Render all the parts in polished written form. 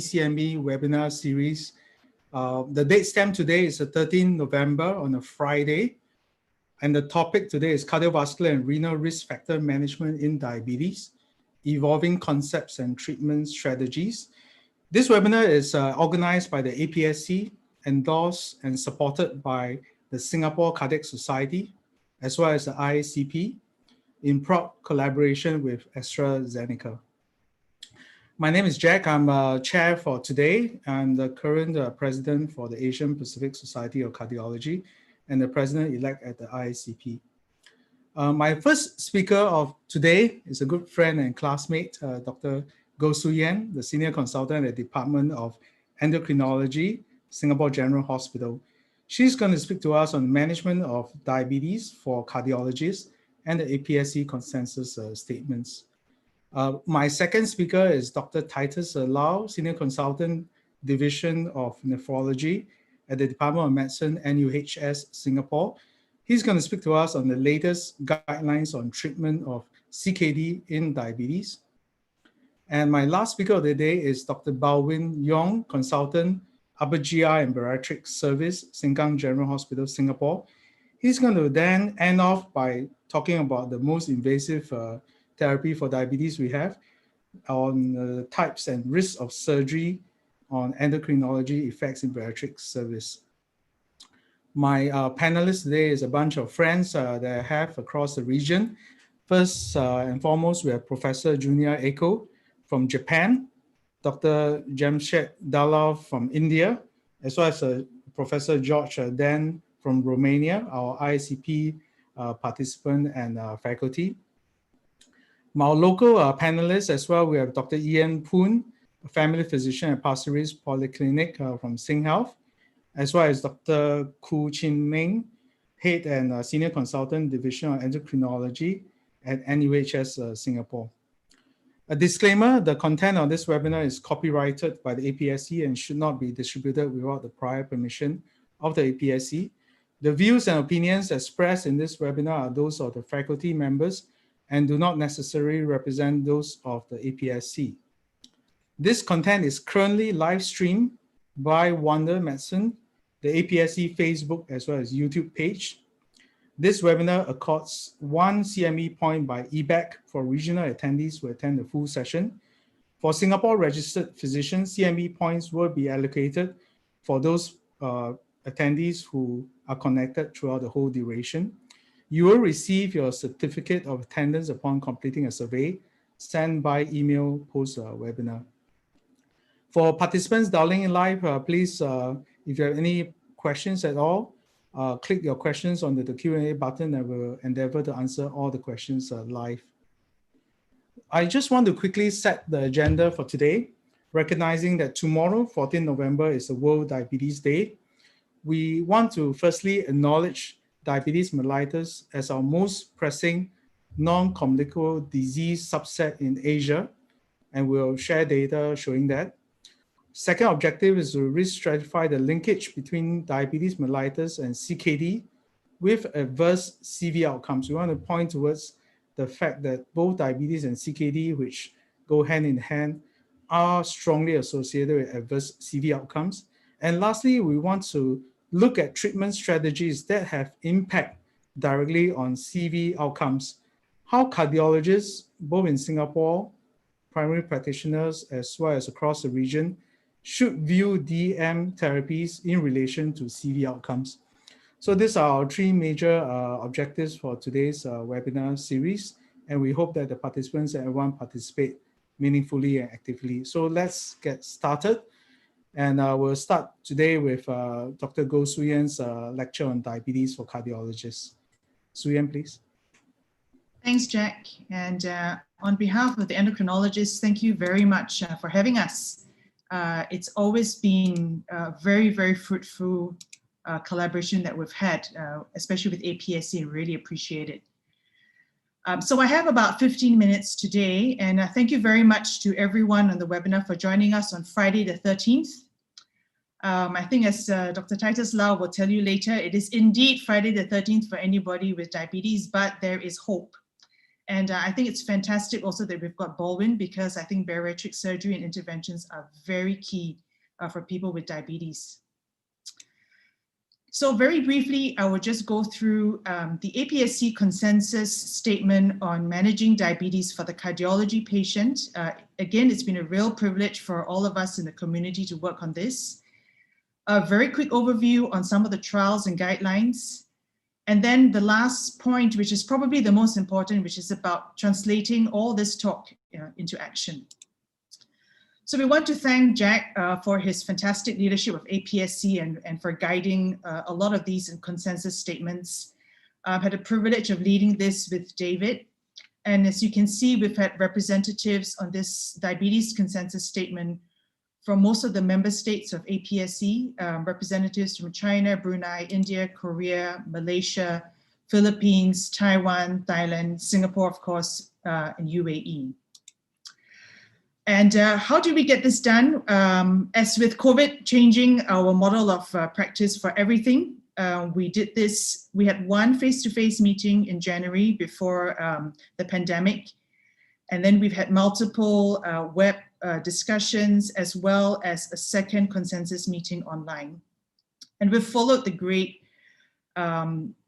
CME webinar series. The date stamp today is the 13th November on a Friday. And the topic today is cardiovascular and renal risk factor management in diabetes, evolving concepts and treatment strategies. This webinar is organized by the APSC, endorsed and supported by the Singapore Cardiac Society, as well as the IACP, in proud collaboration with AstraZeneca. My name is Jack. I'm chair for today. I'm the current president for the Asian Pacific Society of Cardiology and the president-elect at the IACP. My first speaker of today is a good friend and classmate, Dr. Su Yen Goh, the senior consultant at the Department of Endocrinology, Singapore General Hospital. She's going to speak to us on management of diabetes for cardiologists and the APSC consensus statements. My second speaker is Dr. Titus Lau, Senior Consultant, Division of Nephrology at the Department of Medicine, NHCS Singapore. He's going to speak to us on the latest guidelines on treatment of CKD in diabetes. And my last speaker of the day is Dr. Baldwin Yeung, Consultant, Upper GI and Bariatric Service, Sengkang General Hospital, Singapore. He's going to then end off by talking about the most invasive therapy for diabetes we have, on types and risks of surgery, on endocrinology effects in bariatric service. My panelists today is a bunch of friends that I have across the region. First and foremost, we have Professor Junya Eko from Japan, Dr. Jamshed Dalal from India, as well as Professor George Dan from Romania, our IACP participant and faculty. My local panelists as well, we have Dr. Ian Poon, a family physician at Pasir Ris Polyclinic from SingHealth, as well as Dr. Koo Chin Meng, Head and Senior Consultant, Division of Endocrinology at NUHS Singapore. A disclaimer, the content of this webinar is copyrighted by the APSC and should not be distributed without the prior permission of the APSC. The views and opinions expressed in this webinar are those of the faculty members and do not necessarily represent those of the APSC. This content is currently live streamed by Wonder Medicine, the APSC Facebook as well as YouTube page. This webinar accords 1 CME point by EBAC for regional attendees who attend the full session. For Singapore registered physicians, CME points will be allocated for those attendees who are connected throughout the whole duration. You will receive your certificate of attendance upon completing a survey sent by email post-webinar. For participants dialing in live, please, if you have any questions at all, click your questions on the Q&A button and we'll endeavor to answer all the questions live. I just want to quickly set the agenda for today, recognizing that tomorrow, 14 November, is the World Diabetes Day. We want to firstly acknowledge diabetes mellitus as our most pressing non-communicable disease subset in Asia, and we'll share data showing that. Second objective is to risk stratify the linkage between diabetes mellitus and CKD with adverse CV outcomes. We want to point towards the fact that both diabetes and CKD, which go hand in hand, are strongly associated with adverse CV outcomes. And lastly, we want to look at treatment strategies that have impact directly on CV outcomes. How cardiologists, both in Singapore, primary practitioners, as well as across the region, should view DM therapies in relation to CV outcomes. So these are our three major objectives for today's webinar series, and we hope that the participants and everyone participate meaningfully and actively. So let's get started. And we'll start today with Dr. Su Yen's lecture on diabetes for cardiologists. Su Yen, please. Thanks, Jack. And on behalf of the endocrinologists, thank you very much for having us. It's always been a very, very fruitful collaboration that we've had, especially with APSC, and really appreciate it. So I have about 15 minutes today, and thank you very much to everyone on the webinar for joining us on Friday the 13th. I think as Dr. Titus Lau will tell you later, it is indeed Friday the 13th for anybody with diabetes, but there is hope. And I think it's fantastic also that we've got Baldwin, because I think bariatric surgery and interventions are very key for people with diabetes. So very briefly, I will just go through the APSC consensus statement on managing diabetes for the cardiology patient. Again, it's been a real privilege for all of us in the community to work on this. A very quick overview on some of the trials and guidelines. And then the last point, which is probably the most important, which is about translating all this talk into action. So we want to thank Jack for his fantastic leadership of APSC and for guiding a lot of these consensus statements. I've had the privilege of leading this with David. And as you can see, we've had representatives on this diabetes consensus statement from most of the member states of APSC, representatives from China, Brunei, India, Korea, Malaysia, Philippines, Taiwan, Thailand, Singapore, of course, and UAE. And how do we get this done? As with COVID changing our model of practice for everything, we did this. We had one face-to-face meeting in January before the pandemic. And then we've had multiple web discussions, as well as a second consensus meeting online. And we've followed the great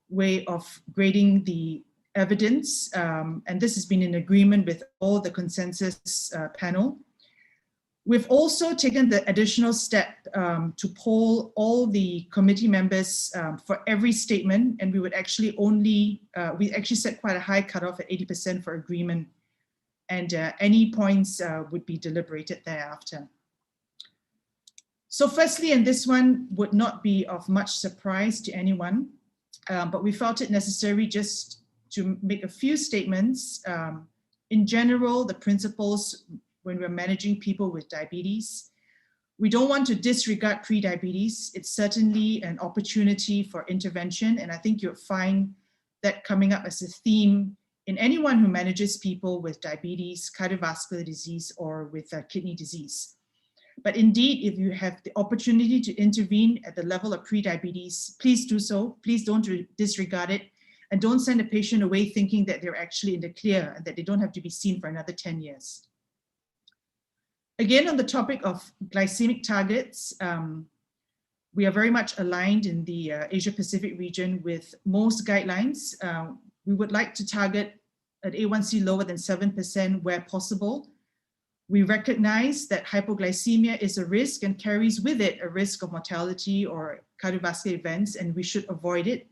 way of grading the evidence, and this has been in agreement with all the consensus panel. We've also taken the additional step to poll all the committee members for every statement, and we would actually we actually set quite a high cutoff at 80% for agreement, and any points would be deliberated thereafter. So firstly, and this one would not be of much surprise to anyone, but we felt it necessary just to make a few statements. In general, the principles when we're managing people with diabetes, we don't want to disregard pre-diabetes. It's certainly an opportunity for intervention, and I think you'll find that coming up as a theme in anyone who manages people with diabetes, cardiovascular disease, or with kidney disease. But indeed, if you have the opportunity to intervene at the level of pre-diabetes, please do so. Please don't disregard it. And don't send a patient away thinking that they're actually in the clear and that they don't have to be seen for another 10 years. Again, on the topic of glycemic targets, we are very much aligned in the Asia-Pacific region with most guidelines. We would like to target an A1C lower than 7% where possible. We recognize that hypoglycemia is a risk and carries with it a risk of mortality or cardiovascular events, and we should avoid it.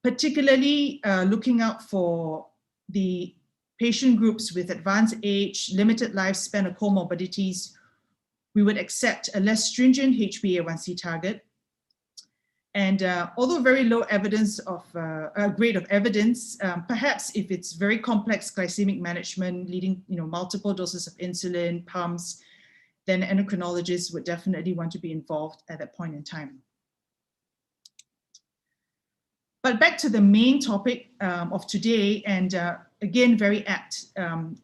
Particularly looking out for the patient groups with advanced age, limited lifespan, or comorbidities, we would accept a less stringent HbA1c target. And although very low evidence of grade of evidence, perhaps if it's very complex glycemic management leading multiple doses of insulin, pumps, then endocrinologists would definitely want to be involved at that point in time. But back to the main topic of today, and again, very apt,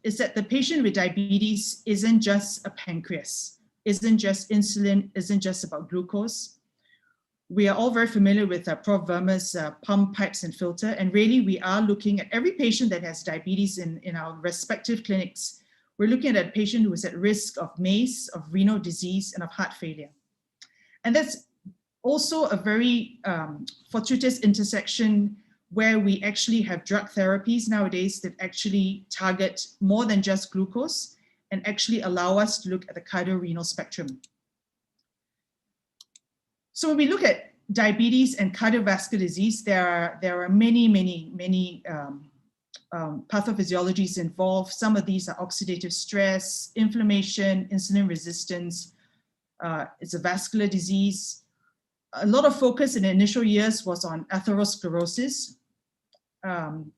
is that the patient with diabetes isn't just a pancreas, isn't just insulin, isn't just about glucose. We are all very familiar with Prof. Verma's pump, pipes, and filter, and really we are looking at every patient that has diabetes in our respective clinics. We're looking at a patient who is at risk of MACE, of renal disease, and of heart failure. And that's also a very fortuitous intersection where we actually have drug therapies nowadays that actually target more than just glucose and actually allow us to look at the cardiorenal spectrum. So when we look at diabetes and cardiovascular disease, there are many pathophysiologies involved. Some of these are oxidative stress, inflammation, insulin resistance. It's a vascular disease. A lot of focus in the initial years was on atherosclerosis.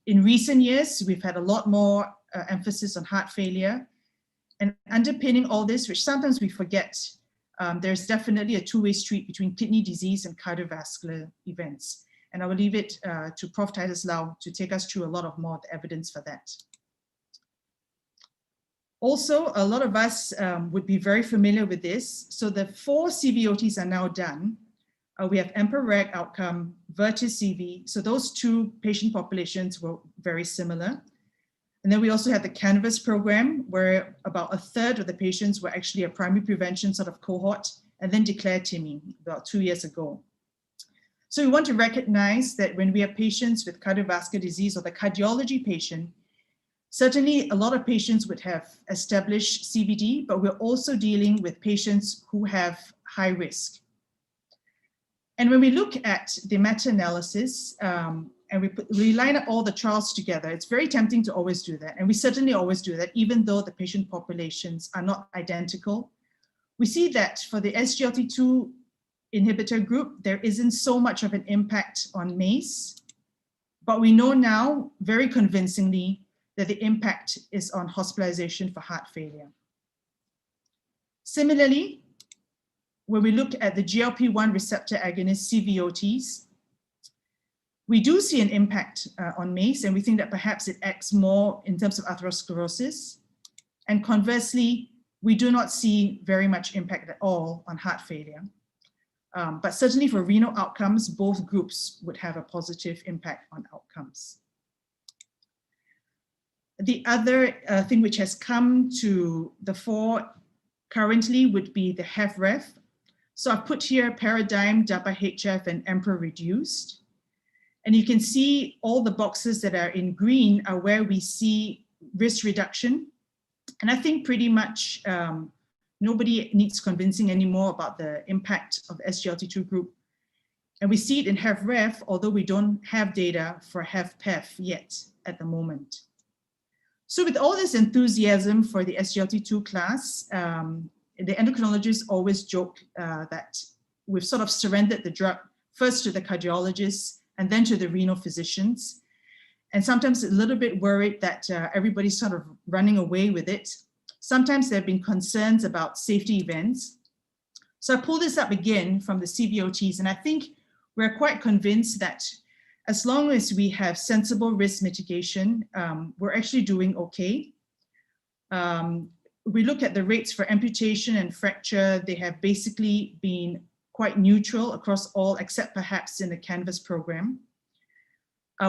In recent years, we've had a lot more emphasis on heart failure. And underpinning all this, which sometimes we forget, there's definitely a two-way street between kidney disease and cardiovascular events. And I will leave it to Prof. Titus Lau to take us through a lot of more evidence for that. Also, a lot of us would be very familiar with this. So the 4 CVOTs are now done. We have EMPEROR outcome, VERTIS-CV. So those two patient populations were very similar. And then we also had the CANVAS program, where about a third of the patients were actually a primary prevention sort of cohort, and then declared TIMI about 2 years ago. So we want to recognize that when we have patients with cardiovascular disease or the cardiology patient, certainly a lot of patients would have established CVD, but we're also dealing with patients who have high risk. And when we look at the meta-analysis and we line up all the trials together, it's very tempting to always do that. And we certainly always do that, even though the patient populations are not identical. We see that for the SGLT2 inhibitor group, there isn't so much of an impact on MACE, but we know now very convincingly that the impact is on hospitalization for heart failure. Similarly, when we look at the GLP-1 receptor agonist CVOTs, we do see an impact on MACE, and we think that perhaps it acts more in terms of atherosclerosis. And conversely, we do not see very much impact at all on heart failure. But certainly for renal outcomes, both groups would have a positive impact on outcomes. The other thing which has come to the fore currently would be the HFrEF. So I've put here Paradigm, DAPA-HF, and EMPEROR reduced. And you can see all the boxes that are in green are where we see risk reduction. And I think pretty much nobody needs convincing anymore about the impact of the SGLT2 group. And we see it in HFrEF, although we don't have data for HFpEF yet at the moment. So with all this enthusiasm for the SGLT2 class, the endocrinologists always joke that we've sort of surrendered the drug first to the cardiologists and then to the renal physicians. And sometimes a little bit worried that everybody's sort of running away with it. Sometimes there have been concerns about safety events. So I pulled this up again from the CVOTs, and I think we're quite convinced that as long as we have sensible risk mitigation, we're actually doing okay. We look at the rates for amputation and fracture, they have basically been quite neutral across all, except perhaps in the CANVAS program.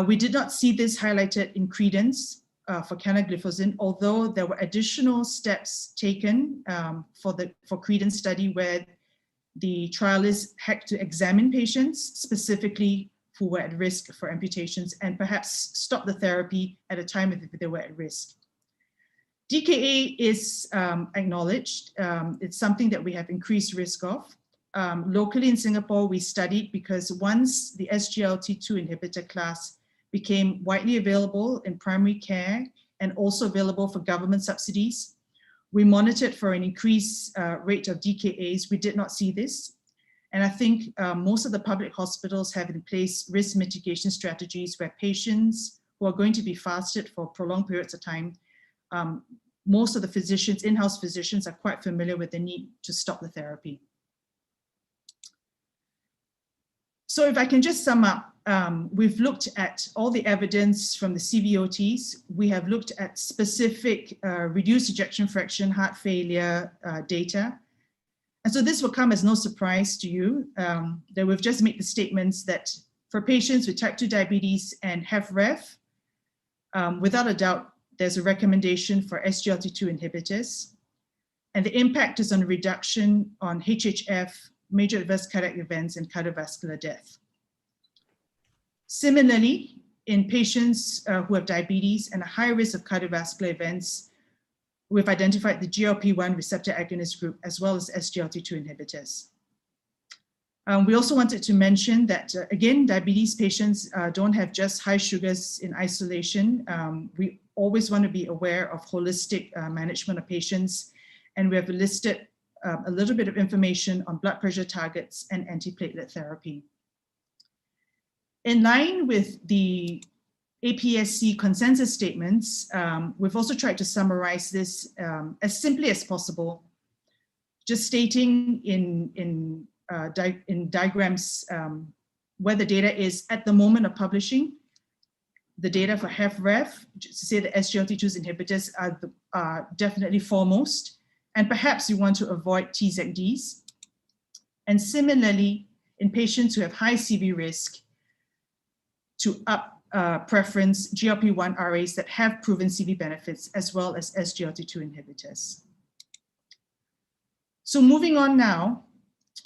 We did not see this highlighted in CREDENCE for canagliflozin, although there were additional steps taken for CREDENCE study where the trialists had to examine patients specifically who were at risk for amputations and perhaps stop the therapy at a time if they were at risk. DKA is acknowledged. It's something that we have increased risk of. Locally in Singapore, we studied because once the SGLT2 inhibitor class became widely available in primary care and also available for government subsidies, we monitored for an increased rate of DKAs. We did not see this. And I think most of the public hospitals have in place risk mitigation strategies where patients who are going to be fasted for prolonged periods of time, most of the physicians, in-house physicians, are quite familiar with the need to stop the therapy. So if I can just sum up, we've looked at all the evidence from the CVOTs. We have looked at specific reduced ejection fraction, heart failure data. And so this will come as no surprise to you that we've just made the statements that for patients with type 2 diabetes and HFrEF, without a doubt, there's a recommendation for SGLT2 inhibitors. And the impact is on reduction on HHF, major adverse cardiac events, and cardiovascular death. Similarly, in patients who have diabetes and a high risk of cardiovascular events, we've identified the GLP-1 receptor agonist group as well as SGLT2 inhibitors. We also wanted to mention that, again, diabetes patients don't have just high sugars in isolation. We always want to be aware of holistic management of patients, and we have listed a little bit of information on blood pressure targets and antiplatelet therapy. In line with the APSC consensus statements, we've also tried to summarize this as simply as possible, just stating in diagrams where the data is at the moment of publishing, the data for HFrEF, to say the SGLT2 inhibitors are definitely foremost, and perhaps you want to avoid TZDs. And similarly, in patients who have high CV risk to preference GLP-1 RAs that have proven CV benefits, as well as SGLT2 inhibitors. So moving on now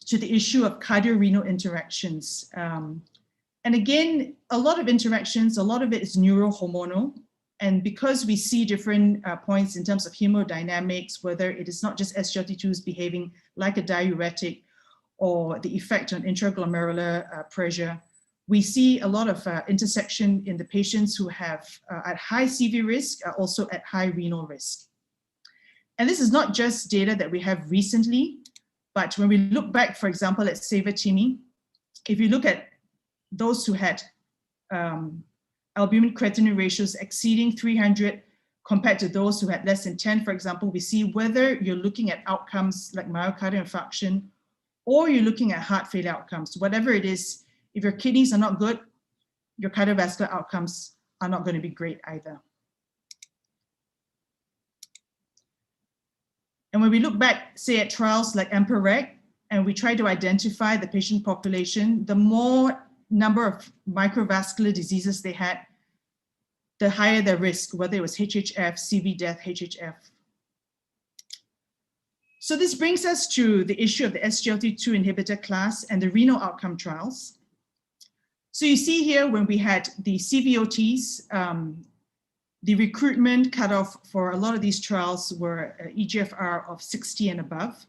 to the issue of cardio-renal interactions. And again, a lot of interactions, a lot of it is neurohormonal. And because we see different points in terms of hemodynamics, whether it is not just SGLT2s behaving like a diuretic or the effect on intraglomerular pressure, we see a lot of intersection in the patients who have at high CV risk, are also at high renal risk. And this is not just data that we have recently, but when we look back, for example, at Saver-Timmy, if you look at those who had albumin creatinine ratios exceeding 300 compared to those who had less than 10, for example, we see whether you're looking at outcomes like myocardial infarction or you're looking at heart failure outcomes, whatever it is, if your kidneys are not good, your cardiovascular outcomes are not going to be great either. And when we look back, say at trials like EMPA-REG, and we try to identify the patient population, the more number of microvascular diseases they had, the higher their risk, whether it was HHF, CV death, HHF. So this brings us to the issue of the SGLT2 inhibitor class and the renal outcome trials. So you see here when we had the CVOTs, the recruitment cutoff for a lot of these trials were eGFR of 60 and above.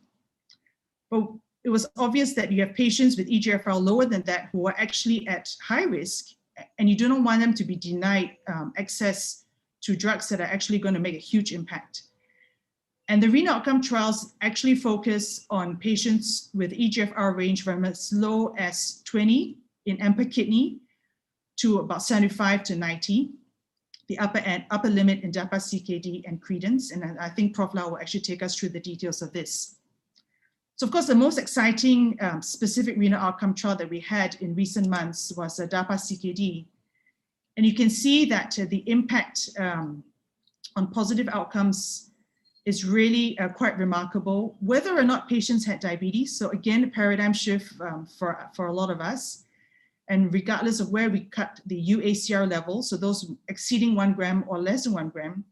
But it was obvious that you have patients with eGFR lower than that who are actually at high risk, and you do not want them to be denied access to drugs that are actually going to make a huge impact. And the renal outcome trials actually focus on patients with eGFR range from as low as 20 in EMPA kidney to about 75 to 90, the upper limit in DAPA-CKD and credence. And I think Prof. Lau will actually take us through the details of this. So of course, the most exciting specific renal outcome trial that we had in recent months was DAPA-CKD. And you can see that the impact on positive outcomes is really quite remarkable, whether or not patients had diabetes. So again, a paradigm shift for a lot of us. And regardless of where we cut the UACR level, so those exceeding 1 gram or less than 1 gram,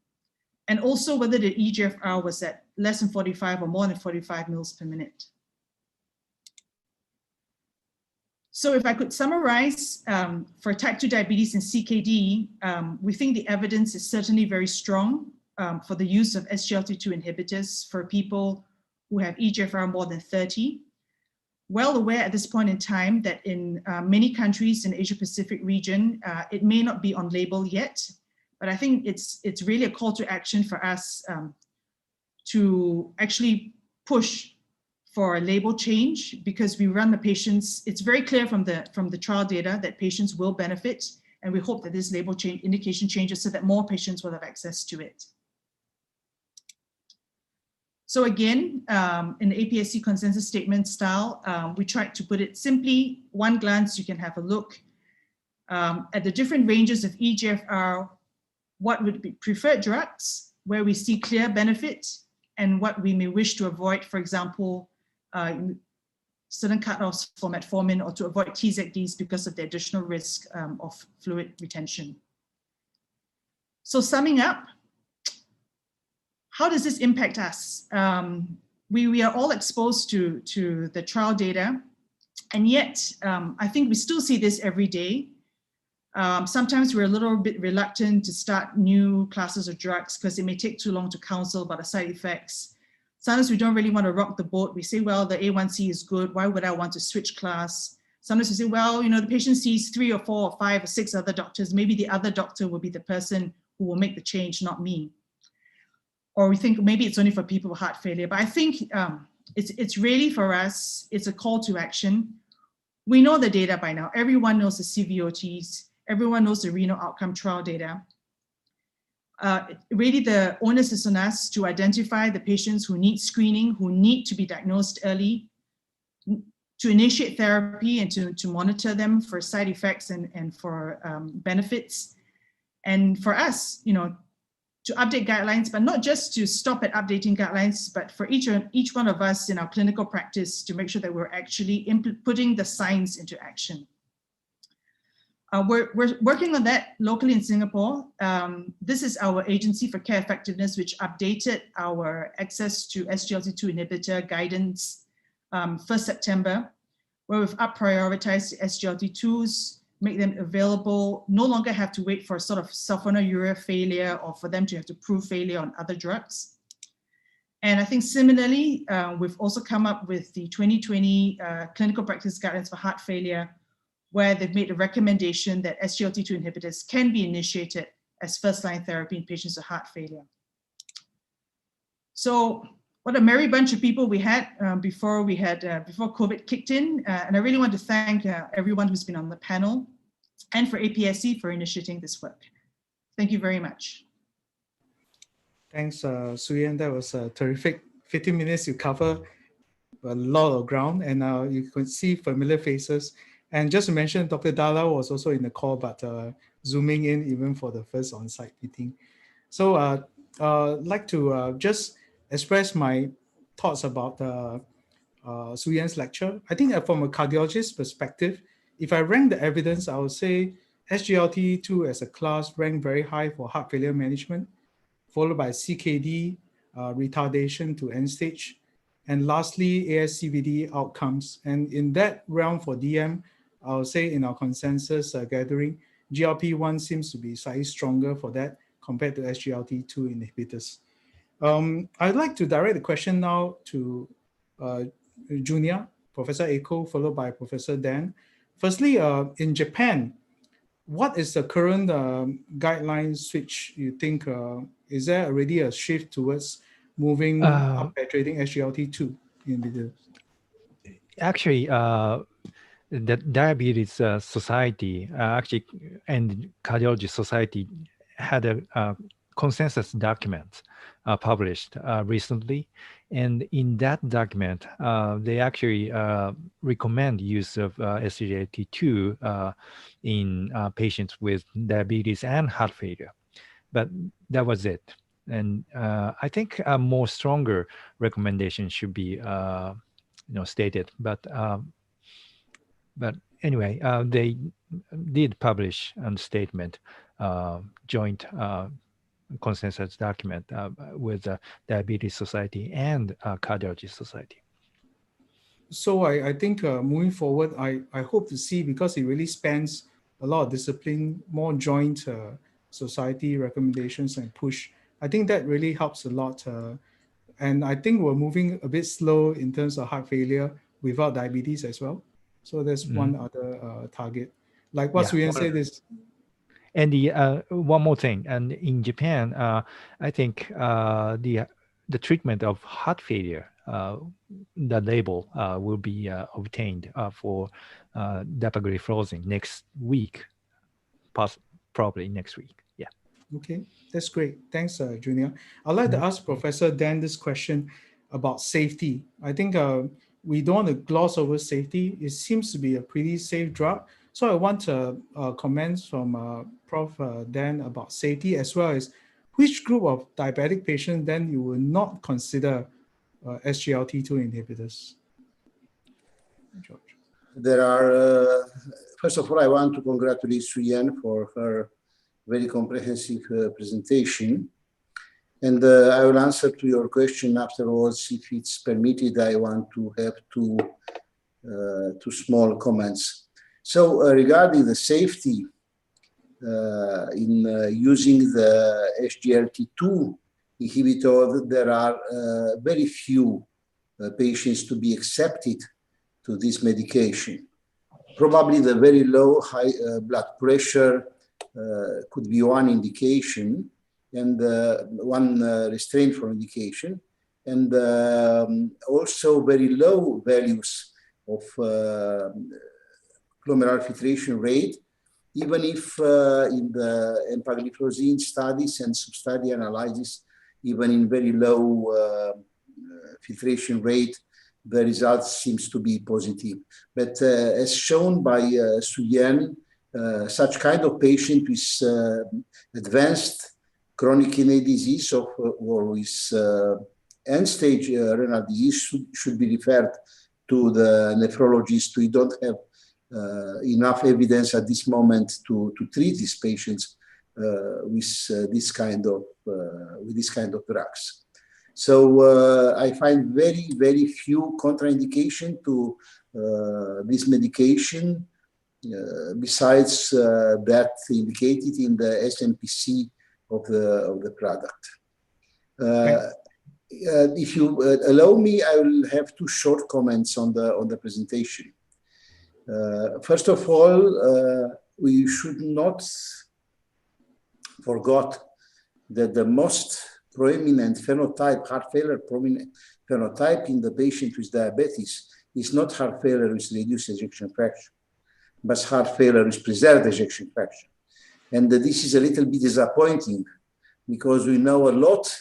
and also whether the eGFR was at less than 45 or more than 45 mils per minute. So if I could summarize, for type 2 diabetes and CKD, we think the evidence is certainly very strong for the use of SGLT2 inhibitors for people who have eGFR more than 30. Well aware at this point in time that in many countries in the Asia-Pacific region, it may not be on label yet, but I think it's really a call to action for us to actually push for a label change, because we run the patients. It's very clear from the trial data that patients will benefit, and we hope that this label change indication changes so that more patients will have access to it. So again, in the APSC consensus statement style, we tried to put it simply. One glance, you can have a look at the different ranges of eGFR, what would be preferred drugs, where we see clear benefit, and what we may wish to avoid, for example, certain cutoffs for metformin, or to avoid TZDs because of the additional risk of fluid retention. So summing up, how does this impact us? We are all exposed to the trial data, and yet I think we still see this every day. Sometimes we're a little bit reluctant to start new classes of drugs because it may take too long to counsel about the side effects. Sometimes we don't really want to rock the boat. We say, well, the A1C is good. Why would I want to switch class? Sometimes we say, well, you know, the patient sees 3 or 4 or 5 or 6 other doctors. Maybe the other doctor will be the person who will make the change, not me. Or we think maybe it's only for people with heart failure. But I think it's really for us, it's a call to action. We know the data by now. Everyone knows the CVOTs. Everyone knows the renal outcome trial data. Really the onus is on us to identify the patients who need screening, who need to be diagnosed early, to initiate therapy and to monitor them for side effects and for benefits. And for us, you know, to update guidelines, but not just to stop at updating guidelines, but for each one of us in our clinical practice to make sure that we're actually putting the science into action. We're working on that locally in Singapore. This is our Agency for Care Effectiveness, which updated our access to SGLT2 inhibitor guidance 1st September, where we've up-prioritized SGLT2s, make them available, no longer have to wait for sort of sulfonylurea failure or for them to have to prove failure on other drugs. And I think similarly, we've also come up with the 2020 clinical practice guidance for heart failure, where they've made a recommendation that SGLT2 inhibitors can be initiated as first-line therapy in patients with heart failure. So what a merry bunch of people we had before COVID kicked in. And I really want to thank everyone who's been on the panel and for APSC for initiating this work. Thank you very much. Thanks, Su Yen. That was a terrific 15 minutes. You cover a lot of ground, and you could see familiar faces. And just to mention, Dr. Dalla was also in the call, but zooming in even for the first on-site meeting. So I'd like to just express my thoughts about Su Yen's lecture. I think from a cardiologist perspective, if I rank the evidence, I would say SGLT2 as a class ranked very high for heart failure management, followed by CKD, retardation to end stage, and lastly, ASCVD outcomes. And in that realm for DM, I would say in our consensus gathering, GLP-1 seems to be slightly stronger for that compared to SGLT2 inhibitors. I'd like to direct the question now to Junior, Professor Eko, followed by Professor Dan. Firstly, in Japan, what is the current guideline switch you think? Is there already a shift towards moving up penetrating SGLT2 inhibitors? Actually, the Diabetes Society and Cardiology Society had a consensus document published recently, and in that document, they actually recommend use of SGLT2 in patients with diabetes and heart failure. But that was it, and I think a more stronger recommendation should be stated. But anyway, they did publish a statement, joint consensus document with the Diabetes Society and Cardiology Society. So I think moving forward, I hope to see, because it really spans a lot of discipline, more joint society recommendations and push. I think that really helps a lot. And I think we're moving a bit slow in terms of heart failure without diabetes as well. So there's one other target. Like what Su Yen said is. And the one more thing, and in Japan, I think the treatment of heart failure, the label will be obtained for dapagliflozin next week, probably next week. Yeah. Okay, that's great. Thanks, Junior. I'd like to ask Professor Dan this question about safety. I think we don't want to gloss over safety. It seems to be a pretty safe drug. So I want comments from Prof. Dan about safety, as well as which group of diabetic patients then you will not consider SGLT2 inhibitors. George. There are, first of all, I want to congratulate Su Yen for her very comprehensive presentation. And I will answer to your question afterwards. If it's permitted, I want to have two small comments. So regarding the safety in using the SGLT2 inhibitor, there are very few patients to be accepted to this medication. Probably the very low high blood pressure could be one indication, and one restraint for indication, and also very low values of glomerular filtration rate, even if in the empagliflozin studies and sub-study analysis, even in very low filtration rate, the results seems to be positive. But as shown by Su Yen, such kind of patient with advanced chronic kidney disease or with end-stage renal disease should be referred to the nephrologist. We don't have enough evidence at this moment to treat these patients with this kind of drugs. So I find very few contraindication to this medication besides that indicated in the SMPC of the product. If you allow me, I will have two short comments on the presentation. First of all, we should not forget that the most prominent phenotype, heart failure prominent phenotype in the patient with diabetes is not heart failure with reduced ejection fraction, but heart failure with preserved ejection fraction. And this is a little bit disappointing because we know a lot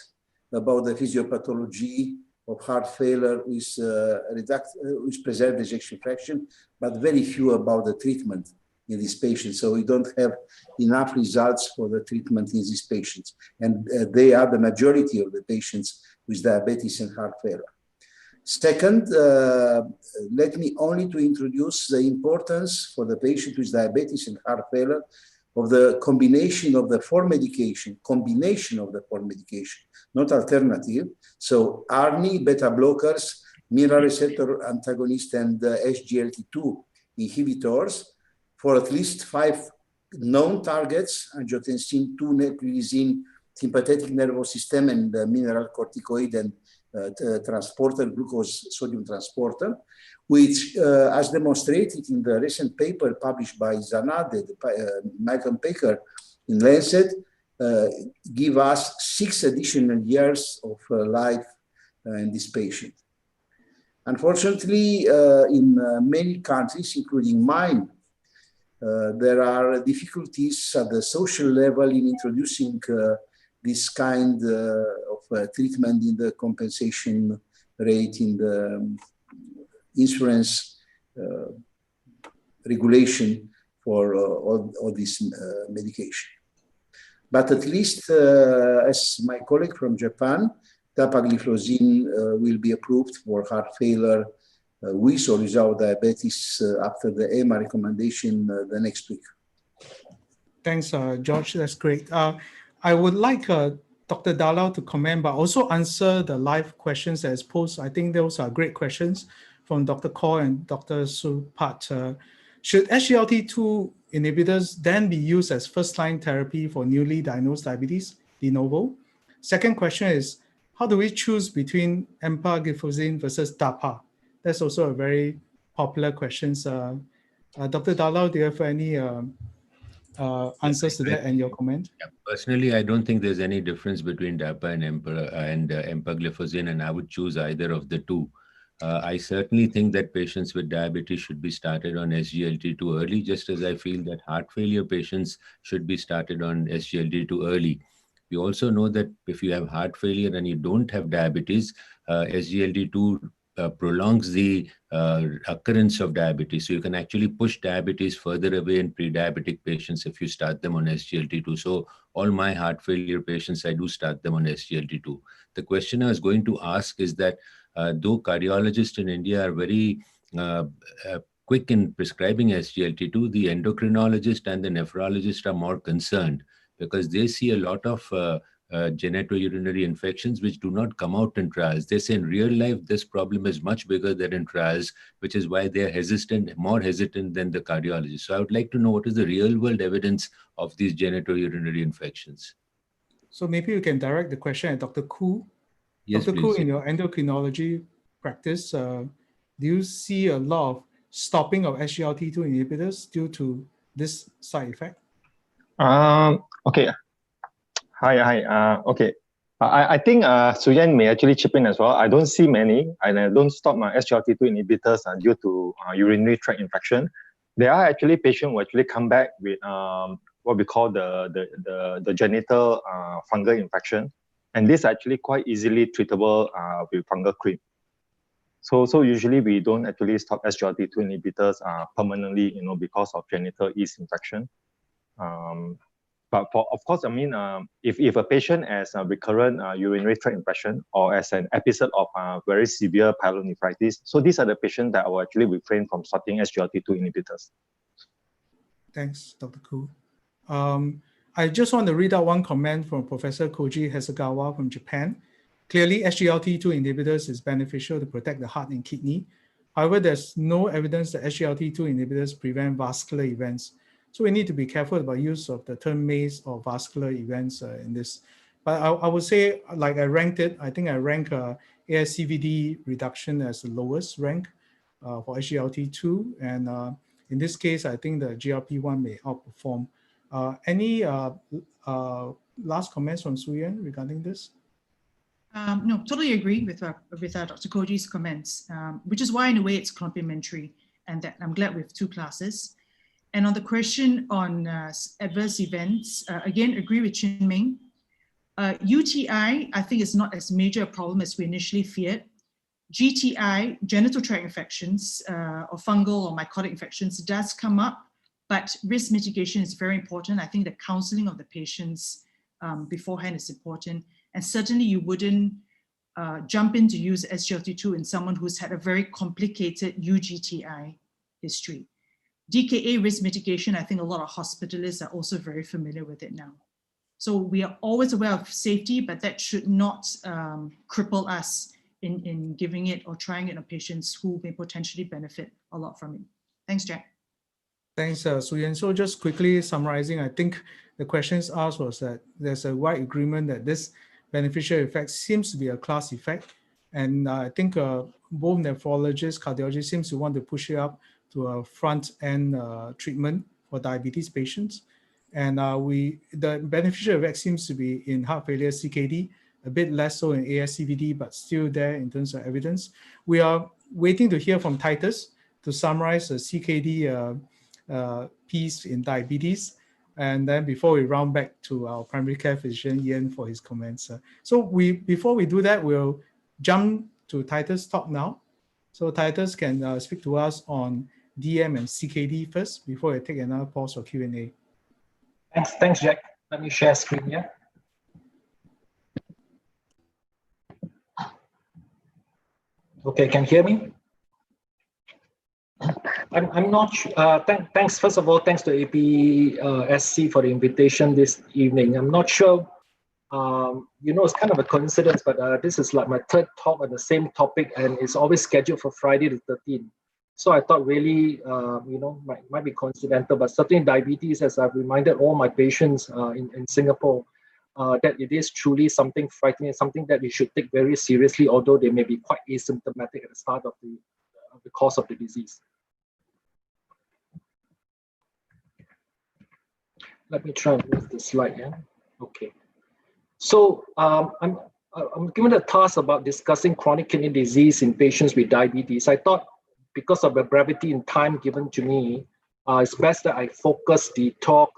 about the physiopathology of heart failure with preserved ejection fraction, but very few about the treatment in these patients. So we don't have enough results for the treatment in these patients. And they are the majority of the patients with diabetes and heart failure. Second, let me only to introduce the importance for the patient with diabetes and heart failure of the combination of the four medication, not alternative. So ARNI, beta blockers, mineral receptor antagonist, and SGLT2 inhibitors for at least 5 known targets: angiotensin 2, neprilysin, sympathetic nervous system, and mineral corticoid and transporter, glucose sodium transporter, which, as demonstrated in the recent paper published by Zanade, Malcolm Baker in Lancet, give us 6 additional years of life in this patient. Unfortunately, in many countries, including mine, there are difficulties at the social level in introducing this kind of treatment in the compensation rate, in the insurance regulation for all this medication. But at least, as my colleague from Japan, dapagliflozin will be approved for heart failure with or without diabetes after the EMA recommendation the next week. Thanks, George. That's great. I would like Dr. Lau to comment, but also answer the live questions as posed. I think those are great questions from Dr. Kaur and Dr. Supat. Should SGLT2 inhibitors then be used as first-line therapy for newly diagnosed diabetes, de novo? Second question is, how do we choose between empagliflozin versus DAPA? That's also a very popular question. Dr. Lau, do you have any answers to that and your comment? Yeah, personally, I don't think there's any difference between DAPA and empagliflozin, and I would choose either of the two. I certainly think that patients with diabetes should be started on SGLT2 early, just as I feel that heart failure patients should be started on SGLT2 early. We also know that if you have heart failure and you don't have diabetes, SGLT2 prolongs the occurrence of diabetes. So you can actually push diabetes further away in pre-diabetic patients if you start them on SGLT2. So all my heart failure patients, I do start them on SGLT2. The question I was going to ask is that though cardiologists in India are very quick in prescribing SGLT2, the endocrinologist and the nephrologist are more concerned because they see a lot of genitourinary infections which do not come out in trials. They say in real life, this problem is much bigger than in trials, which is why they're more hesitant than the cardiologist. So I would like to know what is the real world evidence of these genitourinary infections. So maybe you can direct the question at Dr. Koo. Yes, Dr. please. Koo, in your endocrinology practice, do you see a lot of stopping of SGLT2 inhibitors due to this side effect? Okay. Hi. Okay. I think Su Yen may actually chip in as well. I don't see many, and I don't stop my SGLT2 inhibitors due to urinary tract infection. There are actually patients who actually come back with what we call the genital fungal infection, and this is actually quite easily treatable with fungal cream. So usually we don't actually stop SGLT2 inhibitors permanently, because of genital yeast infection. But of course, I mean, if a patient has a recurrent urinary tract infection or as an episode of very severe pyelonephritis, so these are the patients that will actually refrain from starting SGLT2 inhibitors. Thanks, Dr. Koo. I just want to read out one comment from Professor Koji Hasegawa from Japan. Clearly, SGLT2 inhibitors is beneficial to protect the heart and kidney. However, there's no evidence that SGLT2 inhibitors prevent vascular events. So we need to be careful about use of the term MACE or vascular events in this. But I would say, like I ranked it, I think I rank ASCVD reduction as the lowest rank for SGLT2. And in this case, I think the GLP-1 may outperform. Any last comments from Su Yen regarding this? No, totally agree with Dr. Koji's comments, which is why in a way it's complementary, and that I'm glad we have two classes. And on the question on adverse events, again, agree with Chin Ming. UTI, I think is not as major a problem as we initially feared. GTI, genital tract infections, or fungal or mycotic infections does come up, but risk mitigation is very important. I think the counseling of the patients beforehand is important. And certainly you wouldn't jump in to use SGLT2 in someone who's had a very complicated UGTI history. DKA risk mitigation, I think a lot of hospitalists are also very familiar with it now. So we are always aware of safety, but that should not cripple us in giving it or trying it on patients who may potentially benefit a lot from it. Thanks, Jack. Thanks, Su Yen. So just quickly summarizing, I think the questions asked was that there's a wide agreement that this beneficial effect seems to be a class effect. And I think both nephrologists, cardiologists seems to want to push it up to a front-end treatment for diabetes patients. And the beneficial effect seems to be in heart failure CKD, a bit less so in ASCVD, but still there in terms of evidence. We are waiting to hear from Titus to summarize the CKD piece in diabetes. And then before we round back to our primary care physician, Yen, for his comments. So before we do that, we'll jump to Titus' talk now. So Titus can speak to us on DM and CKD first before we take another pause for Q&A. Thanks, Jack. Let me share screen here. Okay, can you hear me? I'm not sure. Thanks, first of all, thanks to APSC for the invitation this evening. I'm not sure, it's kind of a coincidence, but this is like my third talk on the same topic, and it's always scheduled for Friday the 13th. So I thought really, might be coincidental, but certainly diabetes, as I've reminded all my patients in Singapore, that it is truly something frightening, something that we should take very seriously, although they may be quite asymptomatic at the start of the course of the disease. Let me try and move the slide, yeah? Okay. So I'm given a task about discussing chronic kidney disease in patients with diabetes. I thought because of the brevity in time given to me, it's best that I focus the talk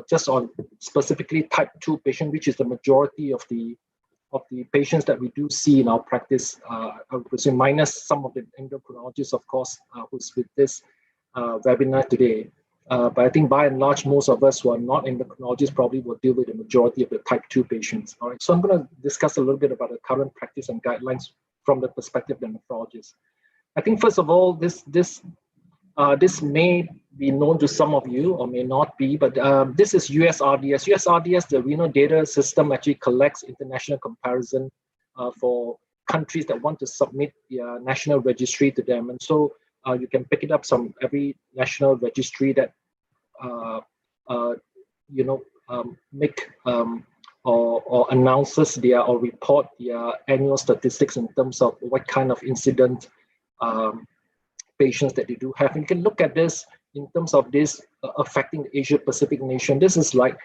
just on specifically type 2 patient, which is the majority of the patients that we do see in our practice, I would presume, minus some of the endocrinologists, of course, who's with this webinar today. But I think by and large, most of us who are not endocrinologists probably will deal with the majority of the type 2 patients. All right, so I'm going to discuss a little bit about the current practice and guidelines from the perspective of the nephrologist. I think first of all, this may be known to some of you or may not be, but this is USRDS. USRDS, the renal data system, actually collects international comparison for countries that want to submit their national registry to them. And so you can pick it up from every national registry that make or announces or report their annual statistics in terms of what kind of incident patients that they do have. And you can look at this in terms of this affecting the Asia Pacific nation. This is like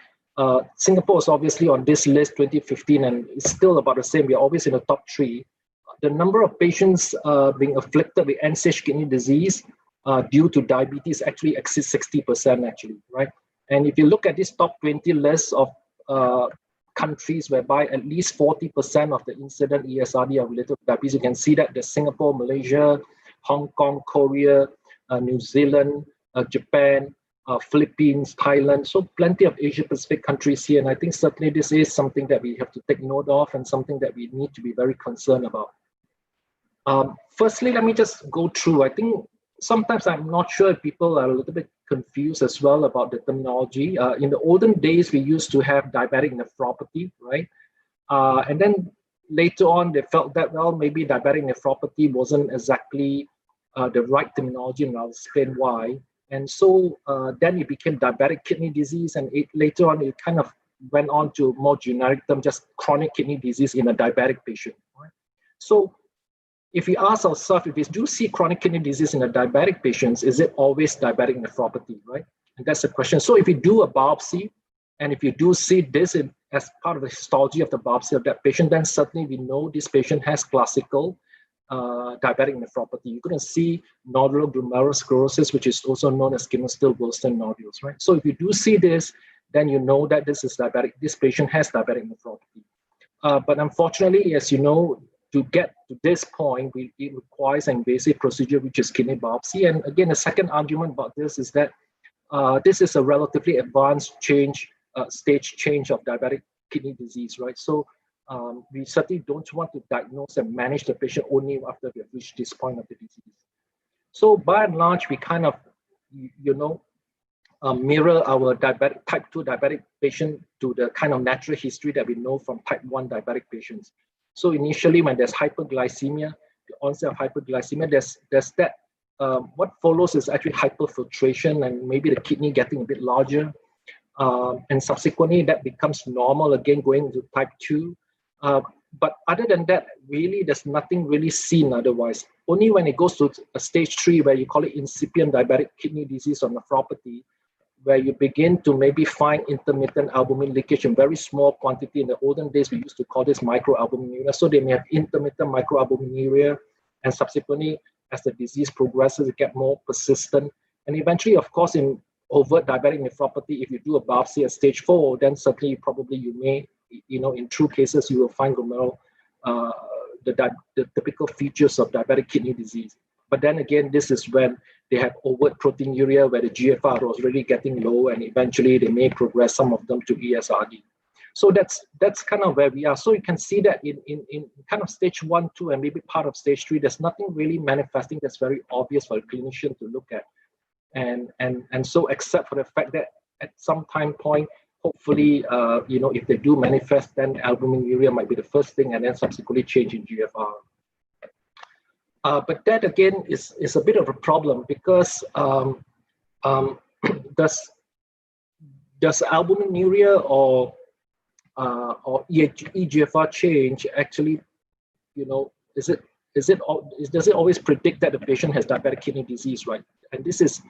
Singapore is obviously on this list 2015, and it's still about the same. We're always in the top 3. The number of patients being afflicted with end-stage kidney disease due to diabetes actually exceeds 60%, actually, right? And if you look at this top 20 list of countries whereby at least 40% of the incident ESRD are related to diabetes, you can see that there's Singapore, Malaysia, Hong Kong, Korea, New Zealand, Japan, Philippines, Thailand, so plenty of Asia Pacific countries here. And I think certainly this is something that we have to take note of and something that we need to be very concerned about. Firstly, let me just go through. I think sometimes I'm not sure if people are a little bit confused as well about the terminology. In the olden days, we used to have diabetic nephropathy, right? And then later on, they felt that, well, maybe diabetic nephropathy wasn't exactly the right terminology, and I'll explain why. And so then it became diabetic kidney disease, and later on, it kind of went on to a more generic term, just chronic kidney disease in a diabetic patient. Right? So if we ask ourselves, if we do see chronic kidney disease in a diabetic patients, is it always diabetic nephropathy, right? And that's the question. So if we do a biopsy, and if you do see this as part of the histology of the biopsy of that patient, then certainly we know this patient has classical diabetic nephropathy. You're going to see nodular glomerulosclerosis, which is also known as Kimmel-Still-Wilson nodules, right? So if you do see this, then you know that this is diabetic. This patient has diabetic nephropathy. But unfortunately, as you know, to get to this point, it requires an invasive procedure, which is kidney biopsy. And again, the second argument about this is that this is a relatively advanced stage change of diabetic kidney disease, right? So we certainly don't want to diagnose and manage the patient only after we have reached this point of the disease. So by and large, we kind of, mirror our type 2 diabetic patient to the kind of natural history that we know from type 1 diabetic patients. So initially, when there's hyperglycemia, the onset of hyperglycemia, there's that. What follows is actually hyperfiltration and maybe the kidney getting a bit larger. And subsequently, that becomes normal again, going into type 2. But other than that, really, there's nothing really seen otherwise. Only when it goes to a stage 3, where you call it incipient diabetic kidney disease or nephropathy, where you begin to maybe find intermittent albumin leakage in very small quantity. In the olden days, we used to call this microalbuminuria. So they may have intermittent microalbuminuria, and subsequently, as the disease progresses, it gets more persistent. And eventually, of course, in overt diabetic nephropathy, if you do a biopsy at stage 4, then certainly probably you may, in true cases, you will find glomerular, the typical features of diabetic kidney disease. But then again, this is when they have overt proteinuria, where the GFR was really getting low, and eventually they may progress some of them to ESRD. So that's kind of where we are. So you can see that in kind of stage 1, 2, and maybe part of stage 3, there's nothing really manifesting that's very obvious for a clinician to look at. And so except for the fact that at some time point, hopefully, if they do manifest, then albuminuria might be the first thing, and then subsequently change in GFR. But that again is a bit of a problem, because does albuminuria or eGFR change actually, does it always predict that the patient has diabetic kidney disease, right? And this is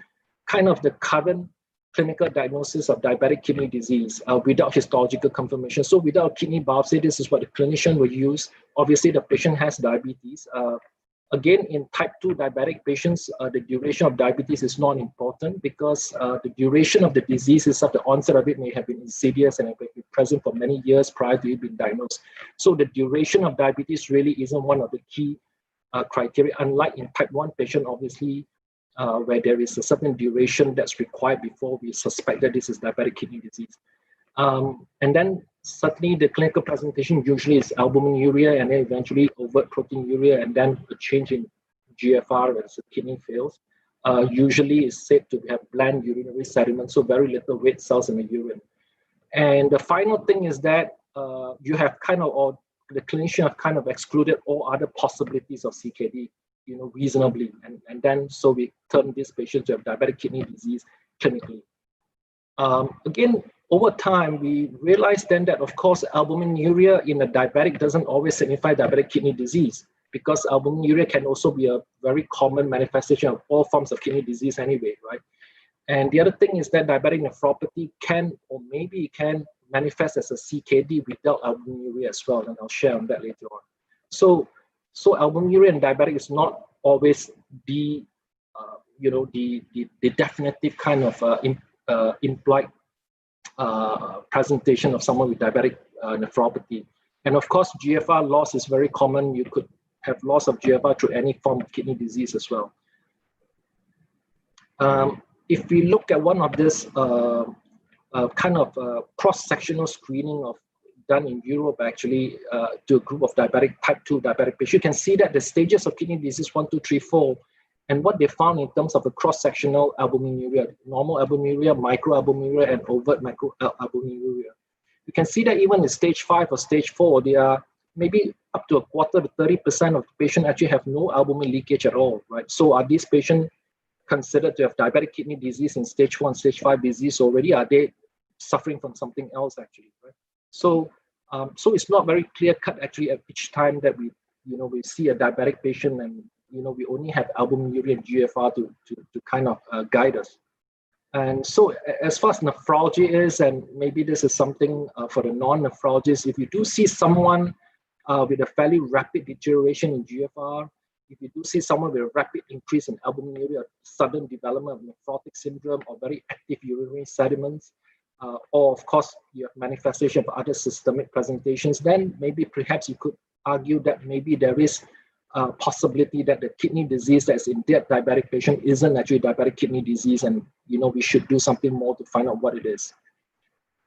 kind of the current clinical diagnosis of diabetic kidney disease without histological confirmation. So without kidney biopsy, this is what the clinician will use. Obviously, the patient has diabetes. Again, in type 2 diabetic patients, the duration of diabetes is not important, because the duration of the disease is that the onset of it may have been insidious and have been present for many years prior to it being diagnosed. So the duration of diabetes really isn't one of the key criteria, unlike in type 1 patient, obviously, where there is a certain duration that's required before we suspect that this is diabetic kidney disease. And then certainly the clinical presentation usually is albuminuria, and then eventually overt proteinuria, and then a change in GFR as the kidney fails. Usually is said to have bland urinary sediment, so very little red cells in the urine. And the final thing is that you have or the clinician have kind of excluded all other possibilities of CKD, reasonably. And then so we turn this patient to have diabetic kidney disease clinically. Again, over time, we realized then that, of course, albuminuria in a diabetic doesn't always signify diabetic kidney disease, because albuminuria can also be a very common manifestation of all forms of kidney disease anyway, right? And the other thing is that diabetic nephropathy can, or maybe can manifest as a CKD without albuminuria as well, and I'll share on that later on. So albuminuria in diabetic is not always the definitive kind of implied presentation of someone with diabetic nephropathy. And of course, GFR loss is very common. You could have loss of GFR through any form of kidney disease as well. if we look at one of this kind of cross-sectional screening done in Europe actually to a group of type 2 diabetic patients, you can see that the stages of kidney disease 1, 2, 3, 4, and what they found in terms of a cross-sectional albuminuria, normal albuminuria, microalbuminuria, and overt microalbuminuria. You can see that even in stage 5 or stage 4, they are maybe up to a quarter to 30% of the patients actually have no albumin leakage at all, right? So are these patients considered to have diabetic kidney disease in stage 1, stage 5 disease already? Are they suffering from something else actually, right? So, so it's not very clear cut actually at each time that we see a diabetic patient, and we only have albuminuria and GFR to kind of guide us. And so as far as nephrology is, and maybe this is something for the non-nephrologists, if you do see someone with a fairly rapid deterioration in GFR, if you do see someone with a rapid increase in albuminuria, sudden development of nephrotic syndrome or very active urinary sediments, or of course you have manifestation of other systemic presentations, then maybe perhaps you could argue that maybe there is a possibility that the kidney disease that's in that diabetic patient isn't actually diabetic kidney disease, and we should do something more to find out what it is.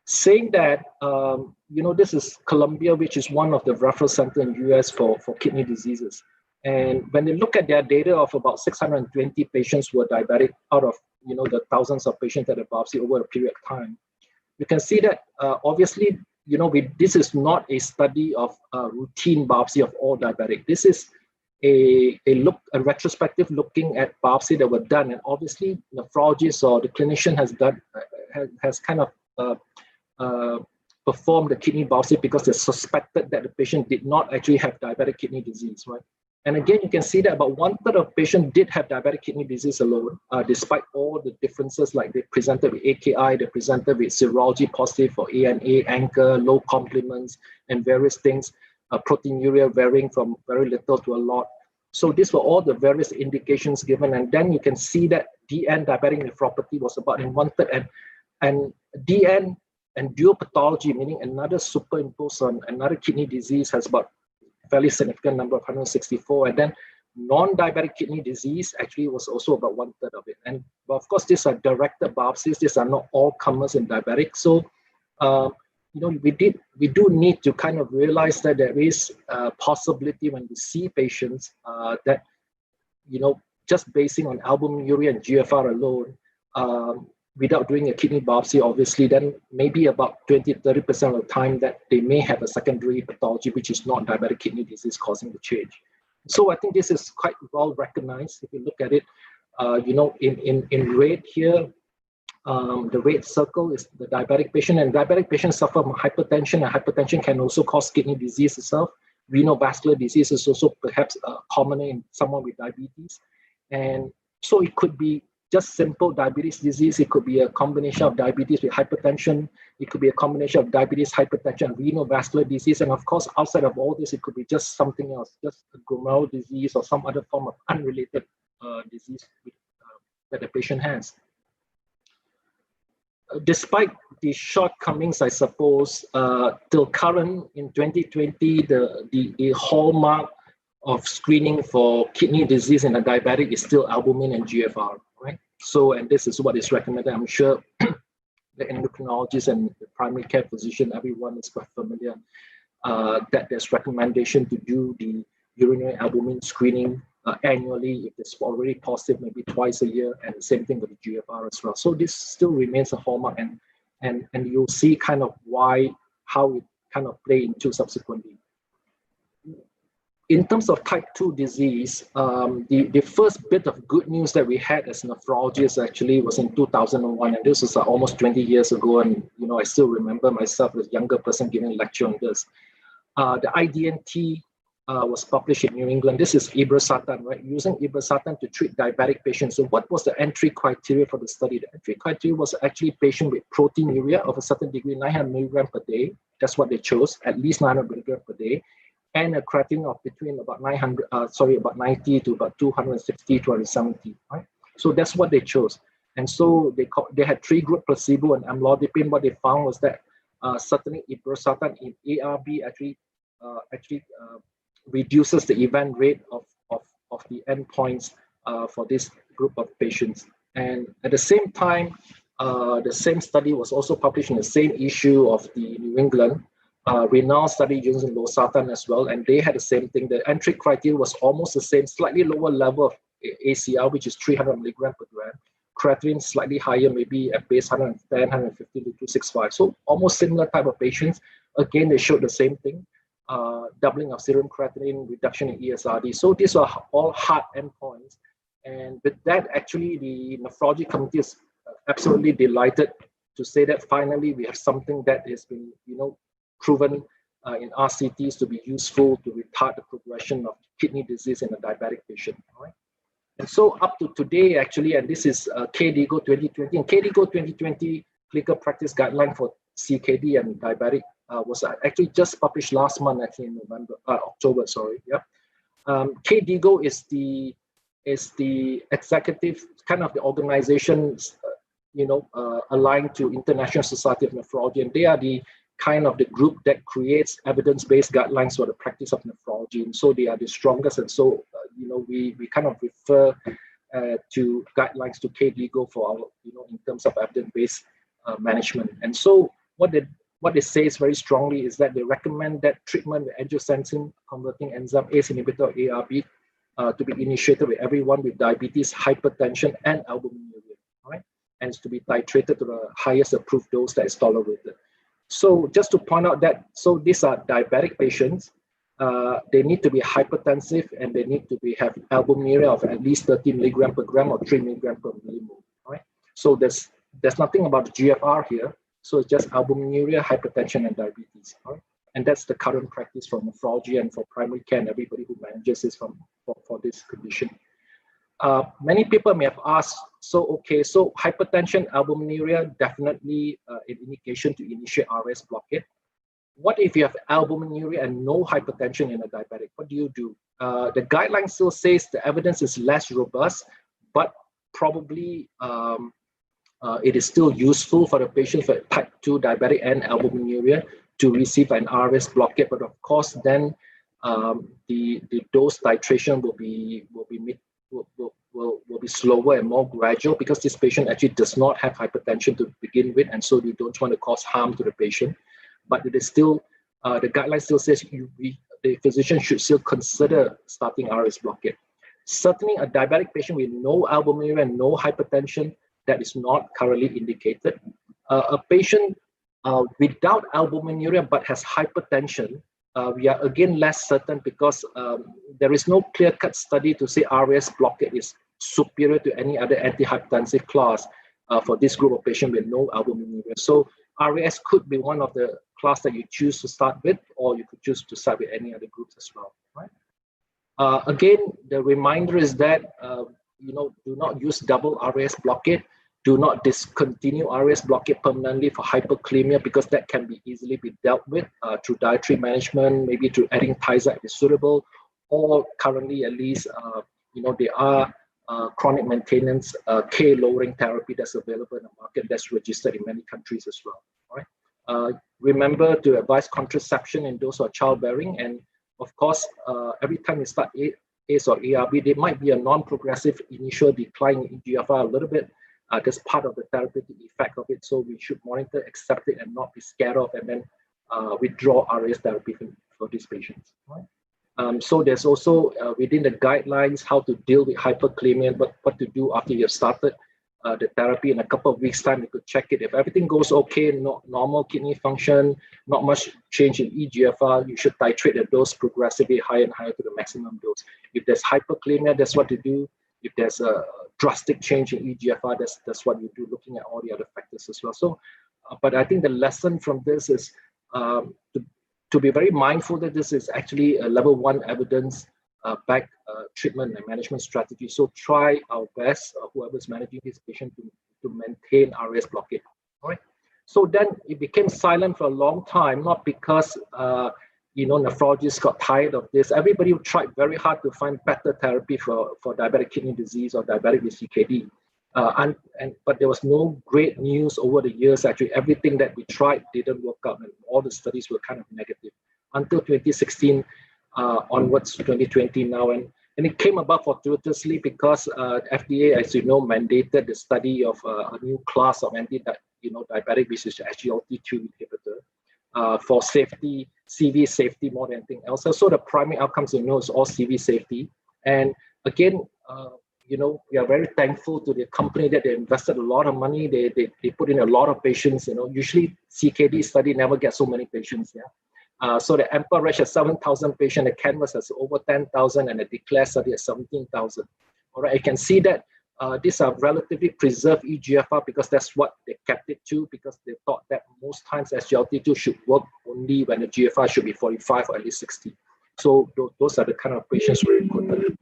Saying that, this is Columbia, which is one of the referral centers in the US for kidney diseases. And when they look at their data of about 620 patients who are diabetic out of the thousands of patients that have biopsy over a period of time, you can see that obviously this is not a study of routine biopsy of all diabetic. This is a retrospective looking at biopsy that were done, and obviously nephrologist or the clinician has kind of performed the kidney biopsy because they suspected that the patient did not actually have diabetic kidney disease, right? And again, you can see that about 1/3 of patients did have diabetic kidney disease alone, despite all the differences, like they presented with AKI, they presented with serology positive for ANA, anchor, low complements, and various things, proteinuria varying from very little to a lot. So these were all the various indications given, and then you can see that DN, diabetic nephropathy, was about in 1/3, and DN and dual pathology, meaning another superimposed on another kidney disease, has about fairly significant number of 164, and then non-diabetic kidney disease actually was also about 1/3 of it. And of course, these are directed biopsies; these are not all comers in diabetic. So, we do need to kind of realize that there is a possibility when we see patients that just basing on albuminuria and GFR alone, without doing a kidney biopsy, obviously, then maybe about 20-30% of the time that they may have a secondary pathology, which is not diabetic kidney disease causing the change. So I think this is quite well recognized. If you look at it, in red here, the red circle is the diabetic patient, and diabetic patients suffer from hypertension, and hypertension can also cause kidney disease itself. Renal vascular disease is also perhaps commoner in someone with diabetes. And so it could be just simple diabetes disease. It could be a combination of diabetes with hypertension. It could be a combination of diabetes, hypertension, and renal vascular disease. And of course, outside of all this, it could be just something else, just a glomerular disease or some other form of unrelated disease that the patient has. Despite the shortcomings, I suppose, till current in 2020, the hallmark of screening for kidney disease in a diabetic is still albumin and GFR, right? So, and this is what is recommended. I'm sure the endocrinologist and the primary care physician, everyone is quite familiar that there's recommendation to do the urinary albumin screening annually if it's already positive, maybe twice a year, and the same thing with the GFR as well. So this still remains a hallmark, and you'll see kind of how it kind of play into subsequently. In terms of type 2 disease, the first bit of good news that we had as nephrologists actually was in 2001, and this was almost 20 years ago, and I still remember myself as a younger person giving a lecture on this. The IDNT was published in New England. This is irbesartan, right? Using irbesartan to treat diabetic patients. So what was the entry criteria for the study? The entry criteria was actually patient with proteinuria of a certain degree, 900 milligrams per day. That's what they chose, at least 900 milligrams per day, and a creatinine of between about 90 to about 260, 270, right? So that's what they chose. And so they had 3 group, placebo and amlodipine. What they found was that certainly irbesartan in ARB actually reduces the event rate of the endpoints for this group of patients. And at the same time, the same study was also published in the same issue of the New England renal study using losartan as well, and they had the same thing. The entry criteria was almost the same, slightly lower level of ACR, which is 300 milligram per gram. Creatinine slightly higher, maybe at base 110, 150 to 265. So almost similar type of patients. Again, they showed the same thing, doubling of serum creatinine, reduction in ESRD. So these are all hard endpoints. And with that, actually, the nephrology committee is absolutely delighted to say that finally we have something that has been, proven in RCTs to be useful to retard the progression of kidney disease in a diabetic patient. All right? And so up to today, actually, and this is KDIGO 2020, and KDIGO 2020 clinical practice guideline for CKD and diabetic was actually just published last month, actually in October, sorry. Yep. KDIGO is the executive kind of the organizations, aligned to International Society of Nephrology, and they are the kind of the group that creates evidence-based guidelines for the practice of nephrology, and so they are the strongest. And so, we kind of refer to guidelines to KDIGO for our, in terms of evidence-based management. And so, what they say is very strongly is that they recommend that treatment with angiotensin converting enzyme ACE inhibitor, ARB, to be initiated with everyone with diabetes, hypertension, and albuminuria, right? And to be titrated to the highest approved dose that is tolerated. So just to point out that, so these are diabetic patients. They need to be hypertensive and they need to have albuminuria of at least 30 milligram per gram or 3 milligram per millimole, right? So there's nothing about the GFR here. So it's just albuminuria, hypertension, and diabetes, right? And that's the current practice for nephrology and for primary care and everybody who manages this for this condition. Many people may have asked, so hypertension, albuminuria, definitely an indication to initiate RS blockade. What if you have albuminuria and no hypertension in a diabetic? What do you do? The guideline still says the evidence is less robust, but probably it is still useful for the patient for type 2 diabetic and albuminuria to receive an RS blockade. But of course, then the dose titration will be slower and more gradual because this patient actually does not have hypertension to begin with, and so we don't want to cause harm to the patient. But it is still, the guideline still says the physician should still consider starting RS blockade. Certainly a diabetic patient with no albuminuria and no hypertension, that is not currently indicated. A patient without albuminuria but has hypertension, we are again less certain because there is no clear-cut study to say RS blockade is superior to any other antihypertensive class for this group of patients with no albuminuria. So RAS could be one of the class that you choose to start with, or you could choose to start with any other groups as well, right? Again, the reminder is that, do not use double RAS blockade. Do not discontinue RAS blockade permanently for hyperkalemia because that can be easily be dealt with through dietary management, maybe through adding Thiazide if it's suitable, or currently at least, there are chronic maintenance K-lowering therapy that's available in the market that's registered in many countries as well. Right? Remember to advise contraception in those who are childbearing, and of course, every time you start ACE or ARB, there might be a non-progressive initial decline in GFR a little bit. That's part of the therapeutic effect of it, so we should monitor, accept it, and not be scared of, and then withdraw RAS therapy for these patients. Right? So there's also within the guidelines how to deal with hyperkalemia, but what to do after you have started the therapy. In a couple of weeks' time, you could check it. If everything goes okay, normal kidney function, not much change in eGFR, you should titrate the dose progressively higher and higher to the maximum dose. If there's hyperkalemia, that's what to do. If there's a drastic change in eGFR, that's what you do, looking at all the other factors as well. So, but I think the lesson from this is to be very mindful that this is actually a level 1 evidence backed treatment and management strategy. So try our best, whoever's managing this patient, to maintain RAS blockade. All right. So then it became silent for a long time, not because nephrologists got tired of this. Everybody tried very hard to find better therapy for diabetic kidney disease or diabetic with CKD. But there was no great news over the years. Actually, everything that we tried didn't work out, and all the studies were kind of negative until 2016 onwards, 2020 now. And And it came about fortuitously because FDA, as you know, mandated the study of a new class of diabetic, which is SGLT2 inhibitor, for safety, CV safety more than anything else. So the primary outcomes, is all CV safety. And again, we are very thankful to the company that they invested a lot of money. They put in a lot of patients. Usually CKD study never gets so many patients. So the EMPA has 7,000 patients, the Canvas has over 10,000, and the DECLARE study has 17,000. All right, you can see that these are relatively preserved eGFR because that's what they kept it to, because they thought that most times SGLT2 should work only when the GFR should be 45 or at least 60. So those are the kind of patients we recruited.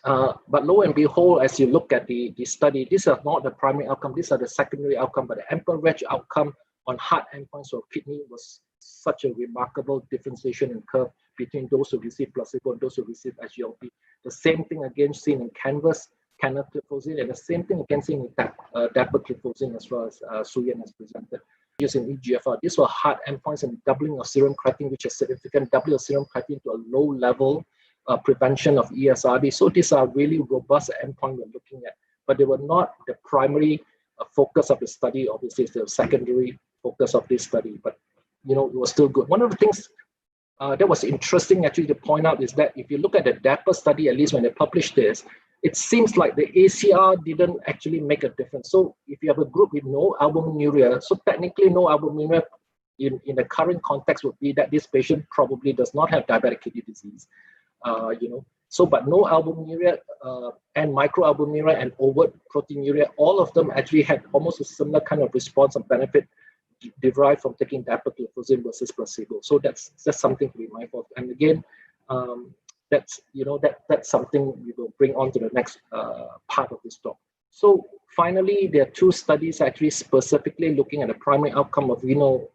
But lo and behold, as you look at the study, these are not the primary outcome, these are the secondary outcome, but the EMPA outcome on heart endpoints or kidney was such a remarkable differentiation in curve between those who received placebo and those who received SGLT. The same thing again seen in Canvas, canagliflozin, and the same thing again seen in dapagliflozin as well as Su Yen has presented using eGFR. These were heart endpoints and doubling of serum creatinine, which is significant, doubling of serum creatinine to a low level prevention of ESRD. So these are really robust endpoints we're looking at, but they were not the primary focus of the study. Obviously, it's the secondary focus of this study, but it was still good. One of the things that was interesting actually to point out is that if you look at the DAPA study, at least when they published this, it seems like the ACR didn't actually make a difference. So if you have a group with no albuminuria, so technically no albuminuria in the current context would be that this patient probably does not have diabetic kidney disease. So but no albuminuria and microalbuminuria and overt proteinuria, all of them actually had almost a similar kind of response and benefit derived from taking dapagliflozin versus placebo. So that's something to be mindful of. And again, that's something we will bring on to the next part of this talk. So finally, there are two studies actually specifically looking at the primary outcome of renal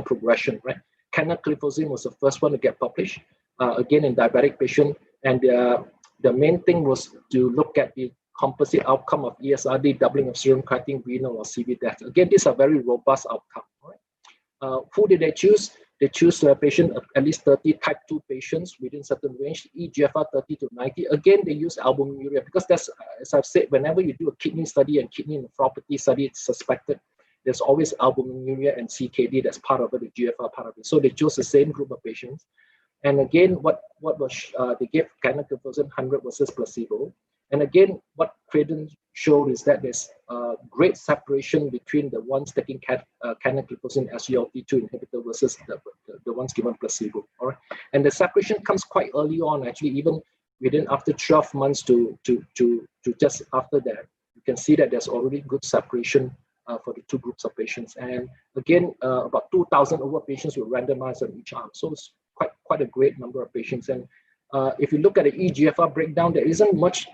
progression. Right, canagliflozin was the first one to get published. Again in diabetic patient, and the main thing was to look at the composite outcome of ESRD, doubling of serum creatinine, renal or CV death. Again, these are very robust outcomes. Right? Who did they choose? They choose a patient, at least 30 type 2 patients within certain range, eGFR 30 to 90. Again, they use albuminuria because that's, as I've said, whenever you do a kidney study and kidney nephropathy study, it's suspected. There's always albuminuria and CKD that's part of it, the GFR part of it. So they chose the same group of patients. And again, what was they gave canagliflozin 100 versus placebo. And again, what Clin showed is that there's great separation between the ones taking canagliflozin SGLT2 inhibitor versus the ones given placebo. All right, and the separation comes quite early on, actually, even within after 12 months to just after that. You can see that there's already good separation for the two groups of patients. And again, about 2,000 over patients were randomized on each arm. So it's quite a great number of patients. And if you look at the eGFR breakdown, there isn't much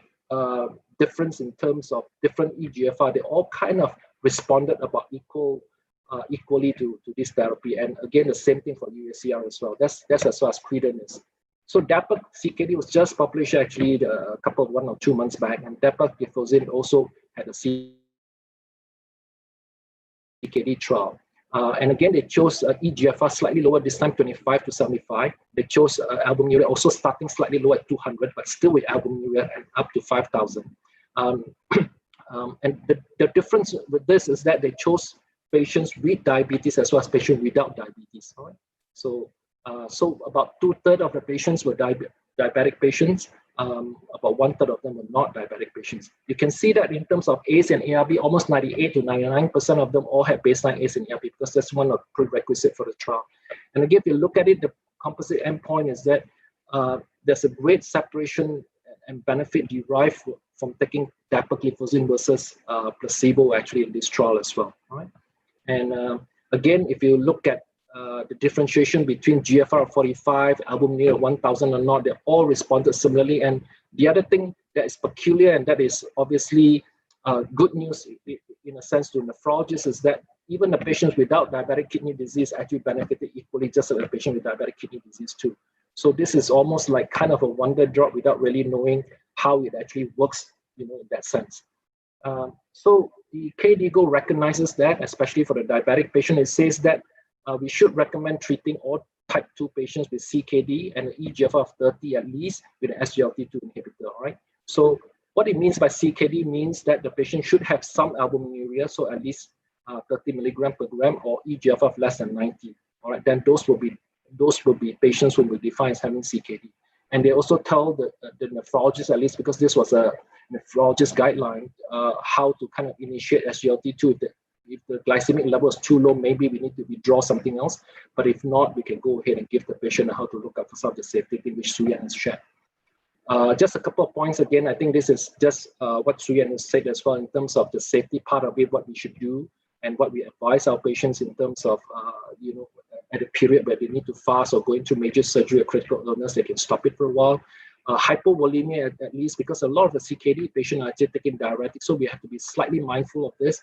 difference in terms of different eGFR. They all kind of responded about equally to this therapy. And again, the same thing for UACR as well. That's as far as Clin is. So DAPA-CKD was just published actually a couple of 1 or 2 months back, and dapagliflozin also had a CKD trial. And again, they chose eGFR slightly lower, this time 25 to 75. They chose albuminuria also starting slightly lower at 200, but still with albuminuria and up to 5,000. And the difference with this is that they chose patients with diabetes as well as patients without diabetes. All right? So about 2/3 of the patients were diabetic patients. About 1/3 of them were not diabetic patients. You can see that in terms of ACE and ARB, almost 98 to 99% of them all have baseline ACE and ARB because that's one of the prerequisites for the trial. And again, if you look at it, the composite endpoint is that there's a great separation and benefit derived from taking dapagliflozin versus placebo actually in this trial as well. Right? And again, if you look at the differentiation between GFR of 45, albuminuria 1,000 or not, they all responded similarly. And the other thing that is peculiar, and that is obviously good news in a sense to nephrologists, is that even the patients without diabetic kidney disease actually benefited equally, just as the patient with diabetic kidney disease too. So this is almost like kind of a wonder drug without really knowing how it actually works, in that sense. So the KDIGO recognizes that, especially for the diabetic patient. It says that we should recommend treating or type 2 patients with CKD and an eGFR of 30 at least with an SGLT2 inhibitor, all right? So what it means by CKD means that the patient should have some albuminuria, so at least 30 milligram per gram, or eGFR of less than 90, all right? Then those will be patients whom we define as having CKD. And they also tell the nephrologist, at least because this was a nephrologist guideline, how to kind of initiate SGLT2. If the glycemic level is too low, maybe we need to withdraw something else. But if not, we can go ahead and give the patient how to look up for some of the safety things which Su Yen has shared. Just a couple of points again. I think this is just what Su Yen has said as well in terms of the safety part of it, what we should do and what we advise our patients in terms of, at a period where they need to fast or going through major surgery or critical illness, they can stop it for a while. Hypovolemia, at least, because a lot of the CKD patients are actually taking diuretics, so we have to be slightly mindful of this.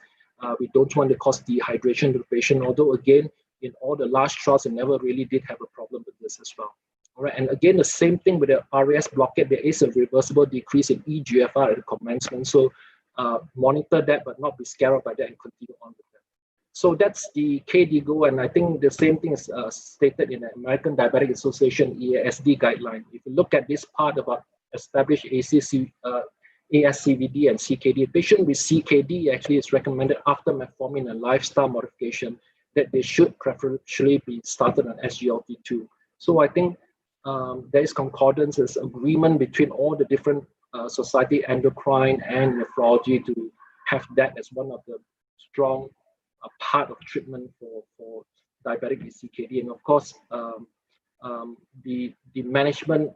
We don't want to cause dehydration to the patient, although again, in all the large trials, they never really did have a problem with this as well. All right, and again, the same thing with the RAS blockade, there is a reversible decrease in eGFR at the commencement, so monitor that, but not be scared off by that and continue on with that. So that's the KDIGO, and I think the same thing is stated in the American Diabetic Association EASD guideline. If you look at this part about established ASCVD and CKD, patient with CKD actually is recommended after metformin and lifestyle modification that they should preferentially be started on SGLT2. So I think there is concordance, there's agreement between all the different society, endocrine and nephrology, to have that as one of the strong part of treatment for diabetic with CKD. And of course, the management,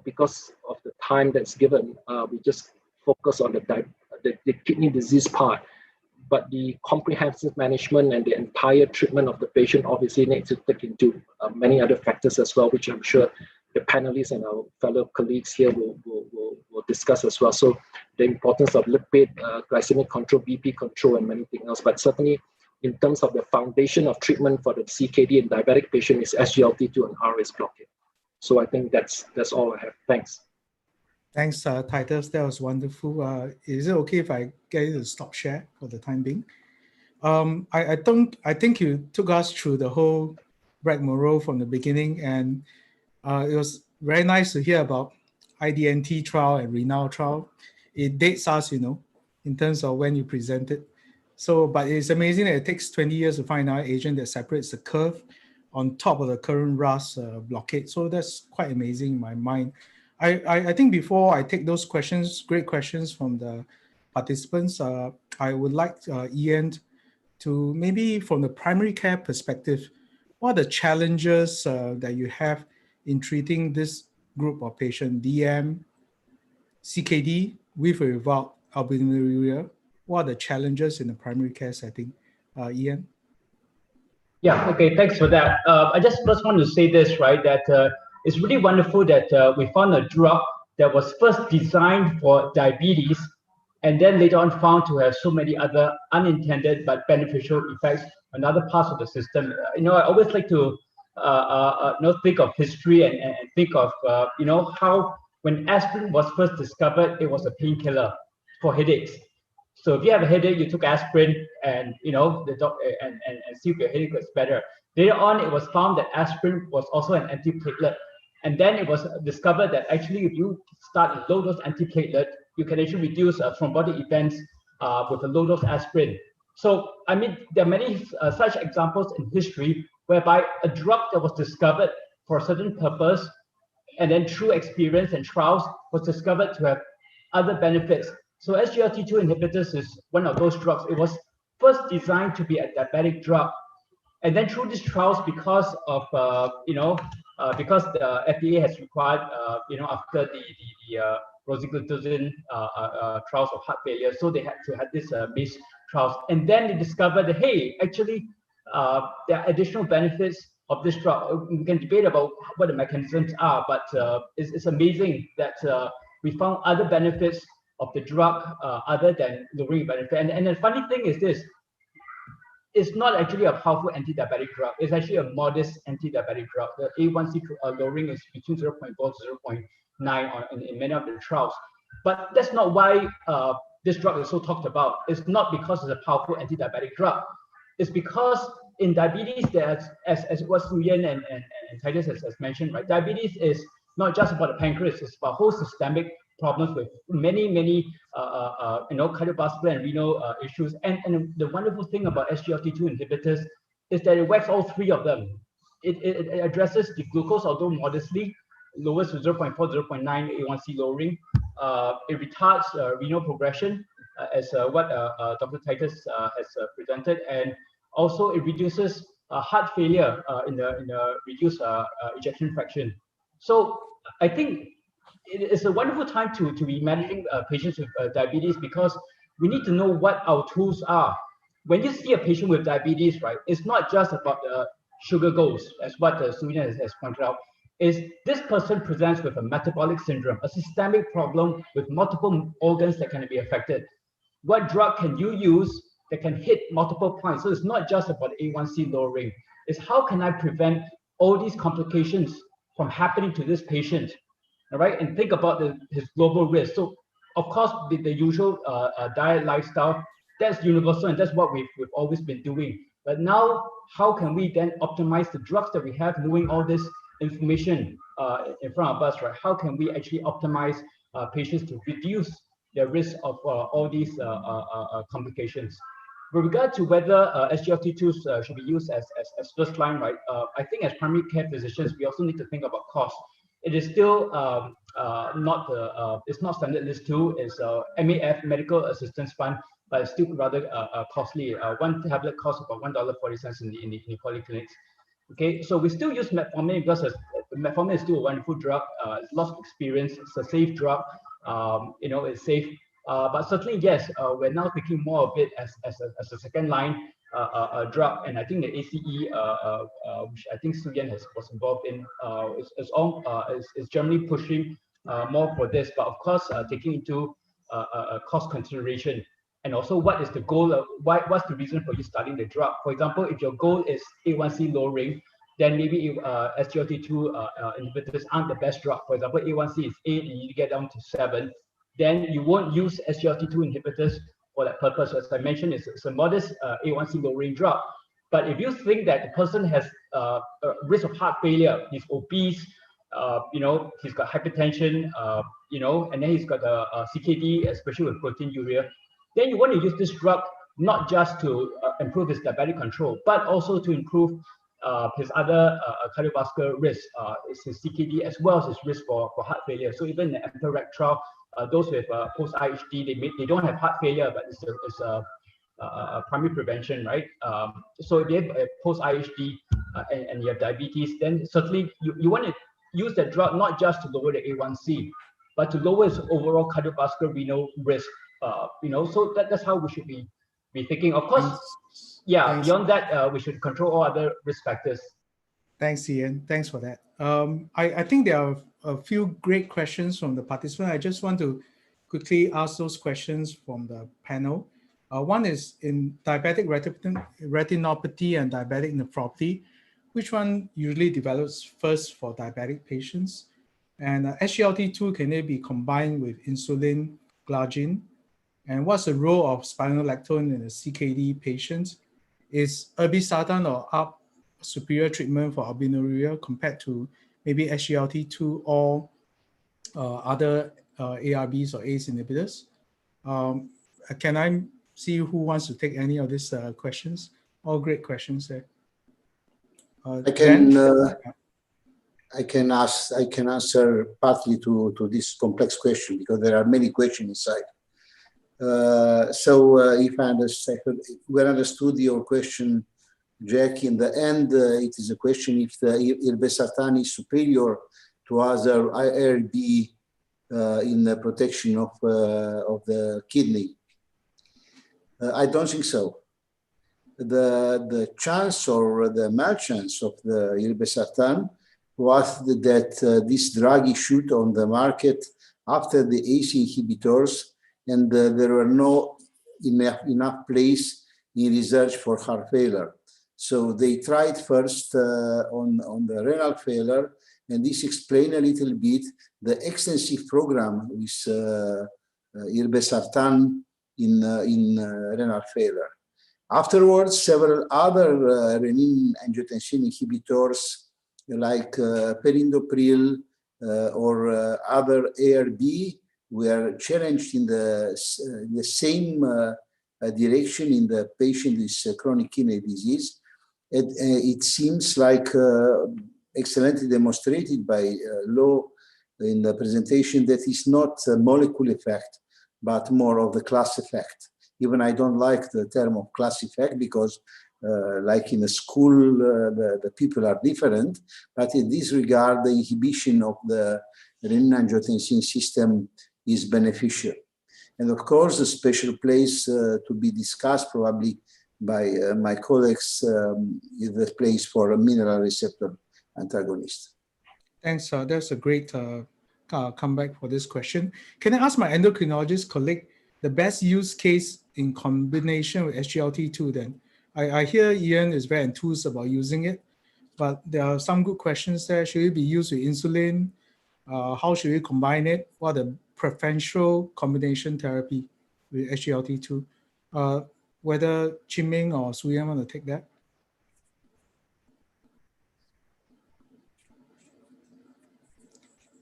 because of the time that's given, we just focus on the kidney disease part. But the comprehensive management and the entire treatment of the patient obviously needs to take into many other factors as well, which I'm sure the panelists and our fellow colleagues here will discuss as well. So the importance of lipid, glycemic control, BP control, and many things else. But certainly, in terms of the foundation of treatment for the CKD and diabetic patient is SGLT2 and RAS blockade. So I think that's all I have. Thanks. Thanks, Titus. That was wonderful. Is it okay if I get you to stop share for the time being? I think you took us through the whole rigmarole from the beginning, and it was very nice to hear about IDNT trial and renal trial. It dates us, in terms of when you presented. So, but it's amazing that it takes 20 years to find an agent that separates the curve on top of the current RAS blockade. So that's quite amazing in my mind. I think before I take those questions, great questions from the participants, I would like Ian to maybe from the primary care perspective, what are the challenges that you have in treating this group of patients, DM, CKD with or without albuminuria? What are the challenges in the primary care setting? Ian? Yeah, okay, thanks for that. I just first want to say this, right, that it's really wonderful that we found a drug that was first designed for diabetes and then later on found to have so many other unintended but beneficial effects on other parts of the system. I always like to think of history and think of, how when aspirin was first discovered, it was a painkiller for headaches. So if you have a headache, you took aspirin and, the doctor and see if your headache was better. Later on, it was found that aspirin was also an antiplatelet. And then it was discovered that actually, if you start a low-dose antiplatelet, you can actually reduce thrombotic events with a low-dose aspirin. So, I mean, there are many such examples in history whereby a drug that was discovered for a certain purpose and then through experience and trials was discovered to have other benefits. So SGLT2 inhibitors is one of those drugs. It was first designed to be a diabetic drug. And then through these trials, because of, because the FDA has required, after the rosiglitazone trials of heart failure, so they had to have this MACE trials. And then they discovered that, hey, actually, there are additional benefits of this drug. We can debate about what the mechanisms are, but it's amazing that we found other benefits of the drug other than lowering benefit. And the funny thing is this, it's not actually a powerful anti-diabetic drug. It's actually a modest anti-diabetic drug. The A1C lowering is between 0.4 to 0.9 in many of the trials. But that's not why this drug is so talked about. It's not because it's a powerful anti-diabetic drug. It's because in diabetes, there's, as what Su Yen and Titus has mentioned, right? Diabetes is not just about the pancreas, it's about whole systemic problems with many cardiovascular and renal issues. And the wonderful thing about SGLT2 inhibitors is that it whacks all three of them. It addresses the glucose, although modestly, lowers to 0.4, 0.9 A1C lowering. It retards renal progression, as what Dr. Titus has presented, and also it reduces heart failure in the reduced ejection fraction. So I think it's a wonderful time to be managing patients with diabetes, because we need to know what our tools are. When you see a patient with diabetes, right, it's not just about the sugar goals, as what Su Yen has pointed out. Is this person presents with a metabolic syndrome, a systemic problem with multiple organs that can be affected. What drug can you use that can hit multiple points? So it's not just about A1C lowering. It's how can I prevent all these complications from happening to this patient, all right? And think about his global risk. So of course, the usual diet, lifestyle, that's universal, and that's what we've always been doing. But now, how can we then optimize the drugs that we have, knowing all this information in front of us, right? How can we actually optimize patients to reduce their risk of all these complications? With regard to whether SGLT2s should be used as first line, right? I think as primary care physicians, we also need to think about cost. It is still it's not standard list 2, it's MAF, Medical Assistance Fund, but it's still rather costly. One tablet costs about $1.40 in the polyclinics. Okay, so we still use metformin because metformin is still a wonderful drug. It's lots of experience. It's a safe drug. It's safe. But certainly, yes, we're now thinking more of it as a second line drug. And I think the ACE, which I think Su Yen was involved in, is generally pushing more for this. But of course, taking into cost consideration. And also, what is the goal? What's the reason for you starting the drug? For example, if your goal is A1C lowering, then maybe SGLT2 inhibitors aren't the best drug. For example, A1C is 8 and you get down to 7. Then you won't use SGLT2 inhibitors for that purpose. As I mentioned, it's a modest A1C lowering drug. But if you think that the person has a risk of heart failure, he's obese, he's got hypertension, and then he's got a CKD, especially with proteinuria, then you want to use this drug not just to improve his diabetic control, but also to improve his other cardiovascular risk, his CKD, as well as his risk for heart failure. So even in the EMPERACT trial, those with post-IHD, they don't have heart failure, but it's a primary prevention, right? So if you have post-IHD and you have diabetes, then certainly you want to use that drug not just to lower the A1C, but to lower his overall cardiovascular renal risk. So that's how we should be thinking. Of course, Thanks. Beyond that, we should control all other risk factors. Thanks, Ian. Thanks for that. I think there are a few great questions from the participants. I just want to quickly ask those questions from the panel. One is in diabetic retinopathy and diabetic nephropathy, which one usually develops first for diabetic patients? And SGLT2, can it be combined with insulin glargine? And what's the role of spironolactone in a CKD patient? Is irbesartan or ARB superior treatment for albuminuria compared to maybe SGLT2 or other ARBs or ACE inhibitors? Can I see who wants to take any of these questions? All great questions there. I can answer partly to this complex question because there are many questions inside. If I understood your question, Jack, in the end, it is a question if the irbesartan is superior to other ARB in the protection of the kidney. I don't think so. The chance or the malchance of the irbesartan was that this drug issued on the market after the ACE inhibitors, and there were no enough place in research for heart failure. So they tried first on the renal failure, and this explained a little bit the extensive program with irbesartan in renal failure. Afterwards, several other renin-angiotensin inhibitors like perindopril or other ARB were challenged in the same direction in the patient with chronic kidney disease. It seems like excellently demonstrated by Lau in the presentation that it's not a molecule effect, but more of the class effect. Even I don't like the term of class effect because like in a school, the people are different, but in this regard, the inhibition of the renin-angiotensin system is beneficial. And of course, a special place to be discussed probably by my colleagues is the place for a mineral receptor antagonist. Thanks. That's a great comeback for this question. Can I ask my endocrinologist colleague the best use case in combination with SGLT2 then? I hear Ian is very enthused about using it, but there are some good questions there. Should it be used with insulin? How should we combine it? What are the preferential combination therapy with SGLT2? Whether Qin-Ming or Su Yen want to take that?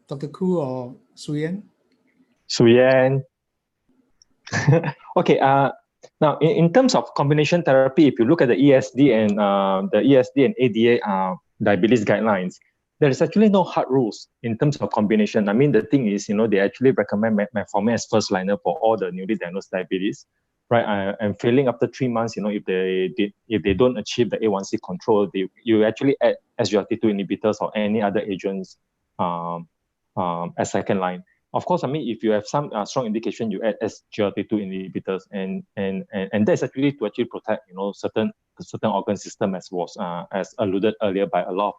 Dr. Koo or Su Yen? Su Yen. Okay. Now, in terms of combination therapy, if you look at the ESD and ADA diabetes guidelines, there is actually no hard rules in terms of combination. I mean, the thing is, they actually recommend metformin as first liner for all the newly diagnosed diabetes, right? And failing after 3 months, if they don't achieve the A1C control, you actually add SGLT2 inhibitors or any other agents as second line. Of course, I mean, if you have some strong indication, you add SGLT2 inhibitors, and that's actually to actually protect, certain organ system, as was as alluded earlier by a lot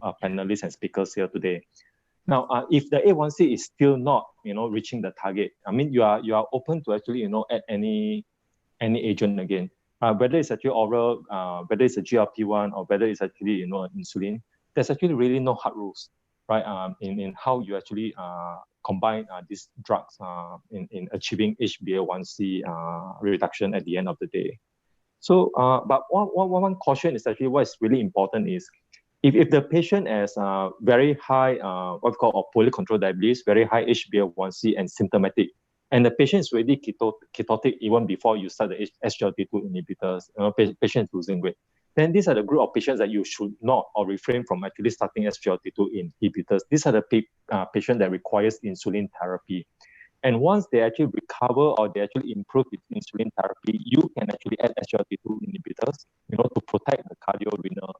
of panelists and speakers here today. Now, if the A1C is still not, reaching the target, I mean, you are open to actually, add any agent again, whether it's actually oral, whether it's a GLP-1, or whether it's actually, insulin. There's actually really no hard rules, right? In how you actually combine these drugs in achieving HbA1c reduction at the end of the day. So, but one caution is actually what's really important is if the patient has very high, what we call poorly controlled diabetes, very high HbA1c and symptomatic, and the patient is already ketotic even before you start the SGLT2 inhibitors, patient is losing weight, then these are the group of patients that you should not or refrain from actually starting SGLT2 inhibitors. These are the patients that requires insulin therapy. And once they actually recover or they actually improve with insulin therapy, you can actually add SGLT2 inhibitors, to protect the cardiorenal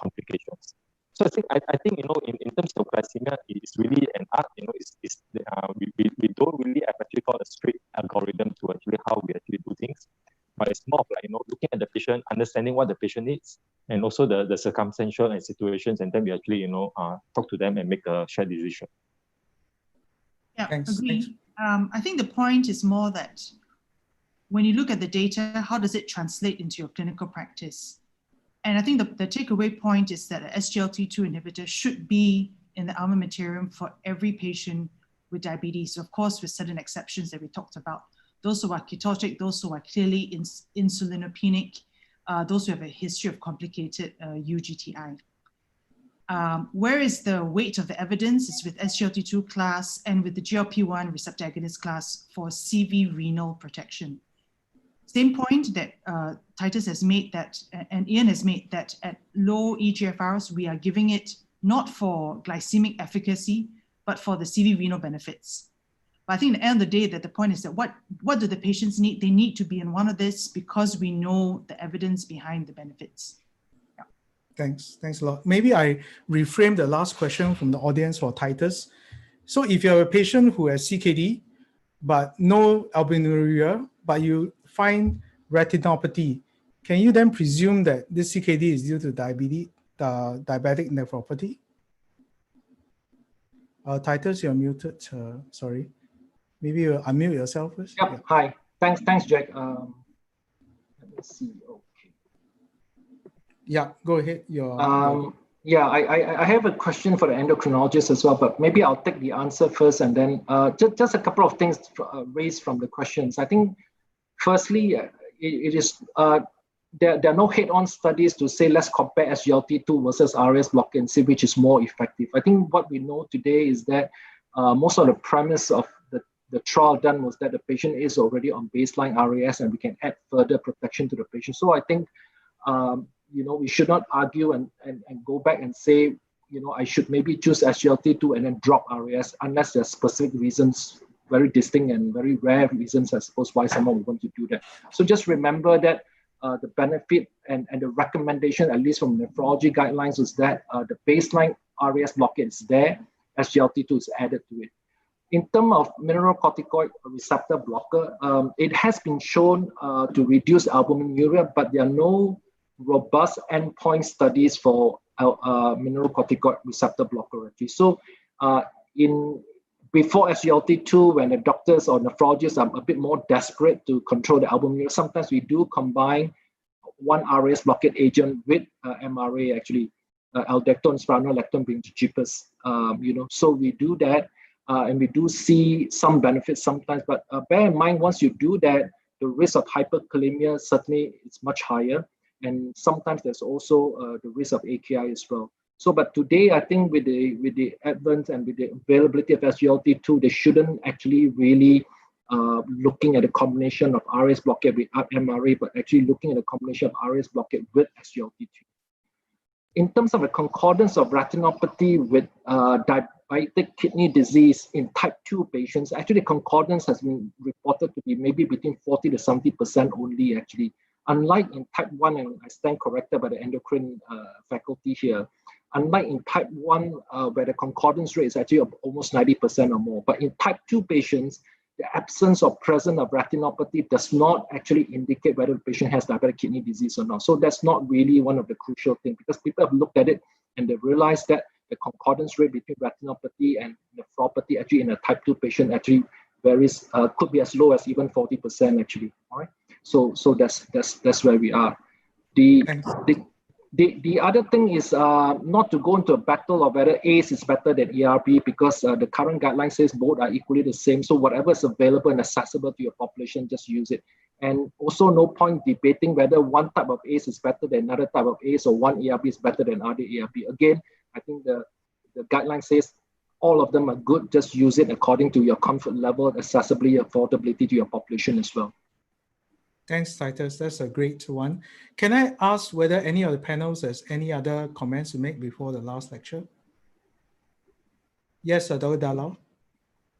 complications. So I think in terms of glycemia, it's really an art. We don't really have actually got a straight algorithm to actually how we actually do things. But it's more of like, looking at the patient, understanding what the patient needs, and also the circumstantial and situations, and then we actually, talk to them and make a shared decision. Yeah, Thanks. agree. I think the point is more that when you look at the data, how does it translate into your clinical practice? And I think the takeaway point is that an SGLT2 inhibitor should be in the armamentarium for every patient with diabetes, of course, with certain exceptions that we talked about. Those who are ketotic, those who are clearly insulinopenic, those who have a history of complicated UGTI. Where is the weight of the evidence is with SGLT2 class and with the GLP-1 receptor agonist class for CV renal protection. Same point that Titus has made that, and Ian has made, that at low eGFRs, we are giving it not for glycemic efficacy, but for the CV renal benefits. But I think at the end of the day, that the point is that what do the patients need? They need to be in one of this because we know the evidence behind the benefits. Yeah. Thanks a lot. Maybe I reframe the last question from the audience for Titus. So if you have a patient who has CKD, but no albuminuria, but you find retinopathy, can you then presume that this CKD is due to diabetic nephropathy? Titus, you're muted. Sorry. Maybe you unmute yourself first. Yep. Yeah. Hi. Thanks, Jack. Let me see. Okay. Yeah, go ahead. Yeah, I have a question for the endocrinologist as well, but maybe I'll take the answer first, and then just a couple of things raised from the questions. I think, firstly, it is there are no head-on studies to say let's compare SGLT2 versus RAS blockade and see which is more effective. I think what we know today is that most of the premise of the trial done was that the patient is already on baseline RAS and we can add further protection to the patient. So I think we should not argue and go back and say, I should maybe choose SGLT2 and then drop RAS unless there's specific reasons, very distinct and very rare reasons, I suppose, why someone would want to do that. So just remember that the benefit and the recommendation, at least from nephrology guidelines, is that the baseline RAS blockade is there, SGLT2 is added to it. In terms of mineralocorticoid receptor blocker, it has been shown to reduce albuminuria, but there are no robust endpoint studies for mineralocorticoid receptor blocker. So before SGLT2, when the doctors or nephrologists are a bit more desperate to control the albuminuria, sometimes we do combine one RAS blockade agent with MRA, actually, aldactone, spironolactone being the cheapest. So we do that. And we do see some benefits sometimes, but bear in mind, once you do that, the risk of hyperkalemia certainly is much higher. And sometimes there's also the risk of AKI as well. So, but today, I think with the advent and with the availability of SGLT2, they shouldn't actually really looking at a combination of RAS blockade with MRA, but actually looking at a combination of RAS blockade with SGLT2. In terms of a concordance of retinopathy with diabetic kidney disease in type 2 patients, actually concordance has been reported to be maybe between 40 to 70% only, actually. Unlike in type 1, and I stand corrected by the endocrine faculty here, unlike in type 1, where the concordance rate is actually almost 90% or more. But in type 2 patients, the absence or presence of retinopathy does not actually indicate whether the patient has diabetic kidney disease or not. So that's not really one of the crucial things, because people have looked at it and they realized that the concordance rate between retinopathy and nephropathy actually in a type 2 patient actually varies, could be as low as even 40% actually. All right. So that's where we are. The other thing is not to go into a battle of whether ACE is better than ERB, because the current guideline says both are equally the same. So whatever is available and accessible to your population, just use it. And also no point debating whether one type of ACE is better than another type of ACE or one ERB is better than other ERB. Again, I think the guideline says all of them are good. Just use it according to your comfort level, accessibility, affordability to your population as well. Thanks, Titus. That's a great one. Can I ask whether any of the panels has any other comments to make before the last lecture? Yes, Dr. Lau.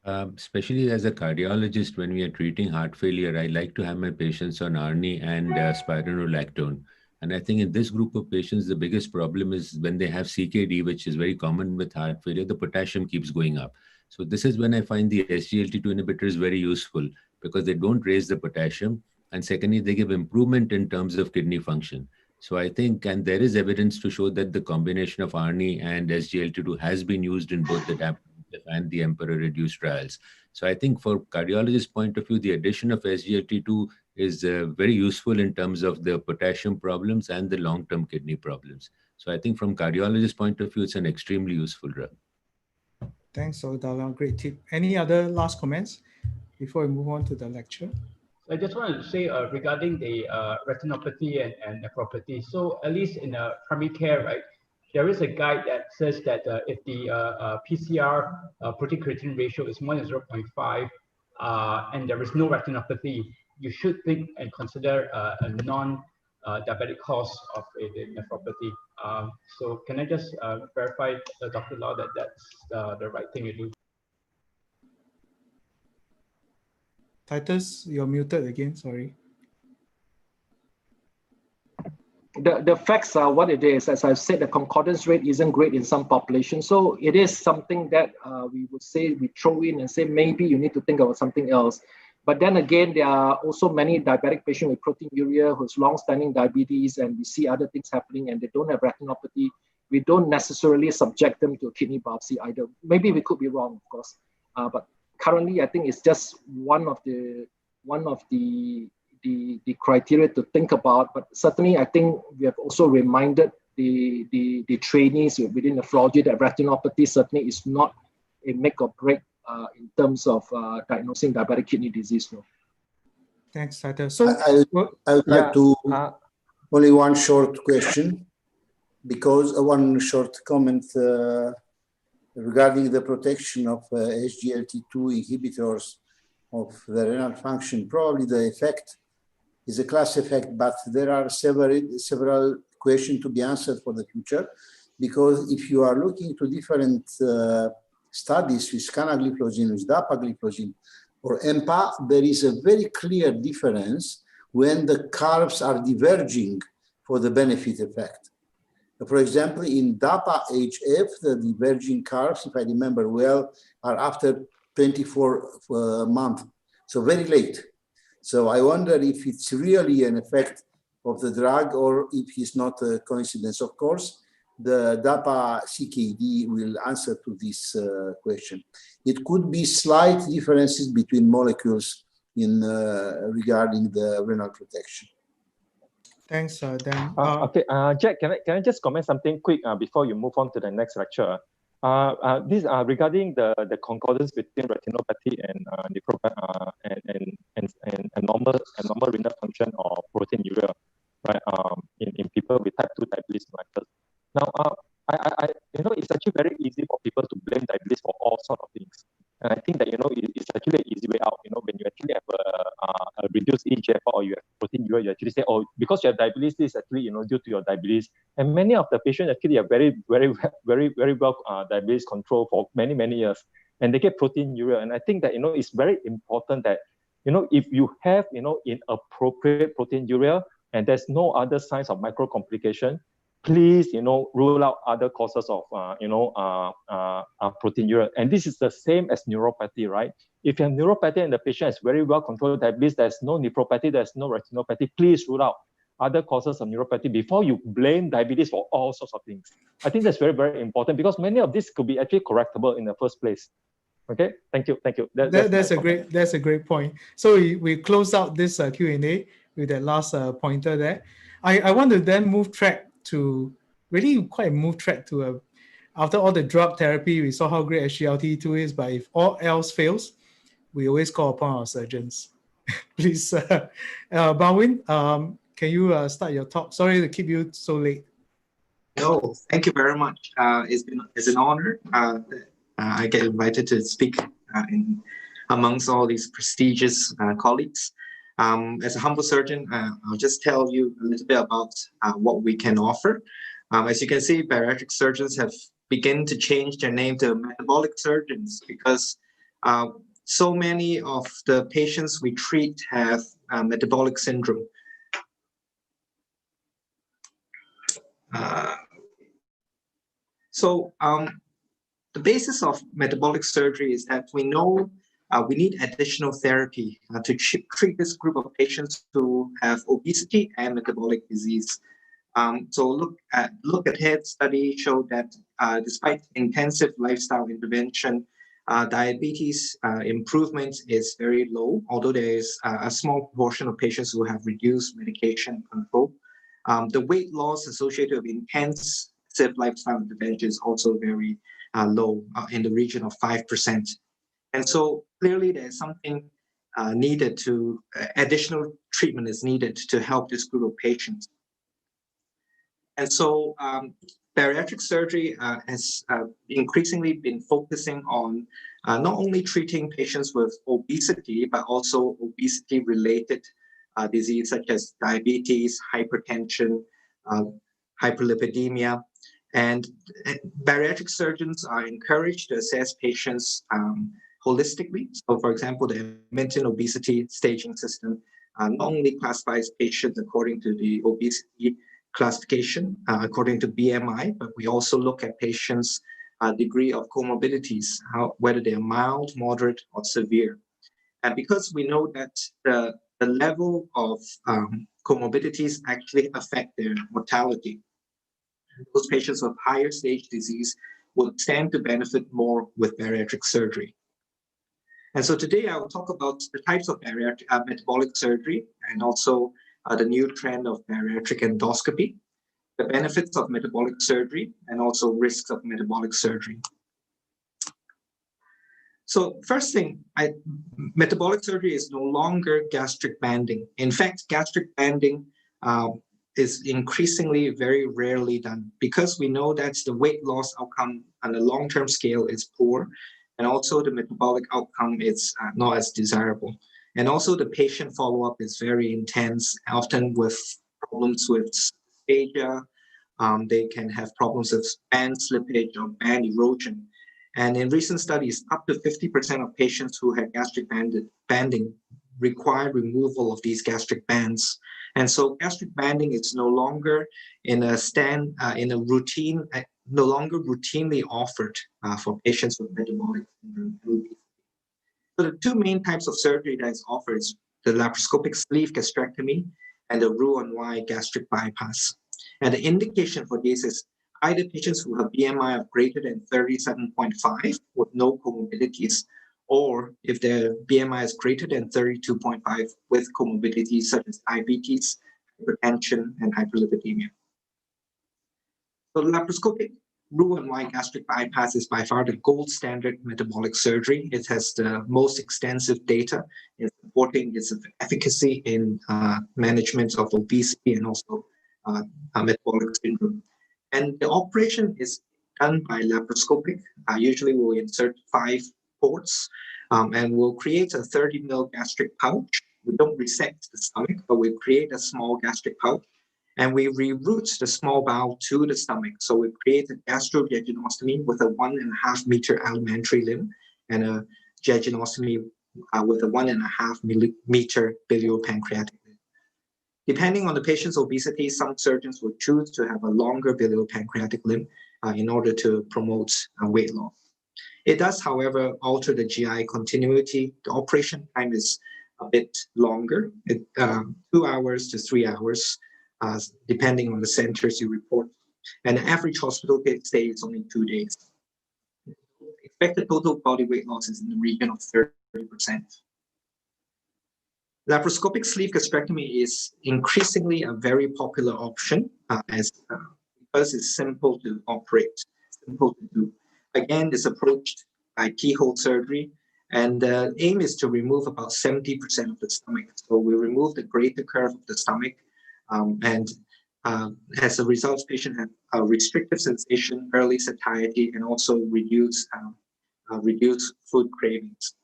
Especially as a cardiologist, when we are treating heart failure, I like to have my patients on ARNI and spironolactone. And I think in this group of patients, the biggest problem is when they have CKD, which is very common with heart failure, the potassium keeps going up. So this is when I find the SGLT2 inhibitors very useful, because they don't raise the potassium. And secondly, they give improvement in terms of kidney function. So I think, and there is evidence to show that the combination of ARNI and SGLT2 has been used in both the DAP and the Emperor reduced trials. So I think for cardiologist point of view, the addition of SGLT2 is very useful in terms of the potassium problems and the long-term kidney problems. So I think from cardiologist point of view, it's an extremely useful drug. Thanks, Dr. Lau. Great tip. Any other last comments before we move on to the lecture? I just wanted to say regarding the retinopathy and nephropathy. So at least in primary care, right, there is a guide that says that if the PCR protein creatinine ratio is more than 0.5 and there is no retinopathy, you should think and consider a non-diabetic cause of a nephropathy. So can I just verify, Dr. Lau, that that's the right thing to do? Titus, you're muted again, sorry. The facts are what it is. As I've said, the concordance rate isn't great in some populations. So it is something that we would say, we throw in and say, maybe you need to think about something else. But then again, there are also many diabetic patients with proteinuria who's long-standing diabetes, and we see other things happening and they don't have retinopathy. We don't necessarily subject them to a kidney biopsy either. Maybe we could be wrong, of course. But currently, I think it's just one of the criteria to think about. But certainly, I think we have also reminded the trainees within nephrology that retinopathy certainly is not a make or break in terms of diagnosing diabetic kidney disease. No. Thanks, Titus. So I would like to only one short question, because one short comment regarding the protection of SGLT2 inhibitors of the renal function. Probably the effect is a class effect, but there are several questions to be answered for the future, because if you are looking to different studies with canagliflozin, with dapagliflozin, or EMPA, there is a very clear difference when the curves are diverging for the benefit effect. For example, in DAPA-HF, the diverging curves, if I remember well, are after 24 months, so very late. So I wonder if it's really an effect of the drug or if it's not a coincidence. Of course, the DAPA-CKD will answer to this question. It could be slight differences between molecules in regarding the renal protection. Thanks, Dan. Okay, Jack, can I just comment something quick before you move on to the next lecture? These are regarding the concordance between retinopathy and normal renal function or proteinuria, right? In people with type 2 diabetes mellitus. Now, it's actually very easy for people to blame diabetes for all sorts of things. And I think that, it's actually an easy way out. When you actually have a reduced eGFR or you have proteinuria, you actually say, oh, because you have diabetes, this is actually, due to your diabetes. And many of the patients actually are very, very, very, very well diabetes control for many, many years. And they get proteinuria. And I think that, it's very important that, if you have, inappropriate proteinuria and there's no other signs of micro complication, please, rule out other causes of, proteinuria. And this is the same as neuropathy, right? If you have neuropathy and the patient has very well controlled diabetes, there's no nephropathy, there's no retinopathy, please rule out other causes of neuropathy before you blame diabetes for all sorts of things. I think that's very, very important because many of these could be actually correctable in the first place. Okay, thank you. That's a great point. So we close out this Q&A with that last pointer there. I want to then move track to after all the drug therapy, we saw how great SGLT2 is, but if all else fails, we always call upon our surgeons. Please, Baldwin, can you start your talk? Sorry to keep you so late. No, thank you very much. It's an honor. I get invited to speak amongst all these prestigious colleagues. As a humble surgeon, I'll just tell you a little bit about what we can offer. As you can see, bariatric surgeons have begun to change their name to metabolic surgeons because so many of the patients we treat have metabolic syndrome. The basis of metabolic surgery is that we know we need additional therapy to treat this group of patients who have obesity and metabolic disease. Look Ahead study showed that despite intensive lifestyle intervention, diabetes improvement is very low, although there is a small proportion of patients who have reduced medication control. The weight loss associated with intensive lifestyle intervention is also very low, in the region of 5%. And so clearly there's something needed to, additional treatment is needed to help this group of patients. And so bariatric surgery has increasingly been focusing on not only treating patients with obesity, but also obesity-related disease such as diabetes, hypertension, hyperlipidemia. And bariatric surgeons are encouraged to assess patients holistically. So for example, the Edmonton Obesity Staging System not only classifies patients according to the obesity classification, according to BMI, but we also look at patients' degree of comorbidities, whether they are mild, moderate, or severe. And because we know that the level of comorbidities actually affect their mortality, those patients with higher stage disease will stand to benefit more with bariatric surgery. And so today I will talk about the types of bariatric metabolic surgery and also the new trend of bariatric endoscopy, the benefits of metabolic surgery, and also risks of metabolic surgery. So first thing, metabolic surgery is no longer gastric banding. In fact, gastric banding is increasingly very rarely done because we know that the weight loss outcome on a long-term scale is poor, and also the metabolic outcome is not as desirable. And also the patient follow-up is very intense, often with problems with dysphagia. They can have problems with band slippage or band erosion. And in recent studies, up to 50% of patients who had gastric banding required removal of these gastric bands. And so gastric banding is no longer no longer routinely offered for patients with metabolic syndrome. So the two main types of surgery that is offered is the laparoscopic sleeve gastrectomy and the Roux-en-Y gastric bypass. And the indication for this is either patients who have BMI of greater than 37.5 with no comorbidities, or if their BMI is greater than 32.5 with comorbidities such as diabetes, hypertension, and hyperlipidemia. So laparoscopic Roux-en-Y gastric bypass is by far the gold standard metabolic surgery. It has the most extensive data in supporting its efficacy in management of obesity and also metabolic syndrome. And the operation is done by laparoscopic. Usually we'll insert 5 ports and we'll create a 30 ml gastric pouch. We don't resect the stomach, but we create a small gastric pouch. And we reroute the small bowel to the stomach. So we create a gastrojejunostomy with a 1.5 meter alimentary limb and a jejunostomy with a 1.5 meter biliopancreatic limb. Depending on the patient's obesity, some surgeons will choose to have a longer biliopancreatic limb in order to promote weight loss. It does, however, alter the GI continuity. The operation time is a bit longer, 2 hours to 3 hours. Depending on the centers you report. And the average hospital stay is only 2 days. Expected total body weight loss is in the region of 30%. Laparoscopic sleeve gastrectomy is increasingly a very popular option because it's simple to operate, simple to do. Again, it's approached by keyhole surgery, and the aim is to remove about 70% of the stomach. So we remove the greater curve of the stomach, and as a result, patients have a restrictive sensation, early satiety, and also reduced food cravings.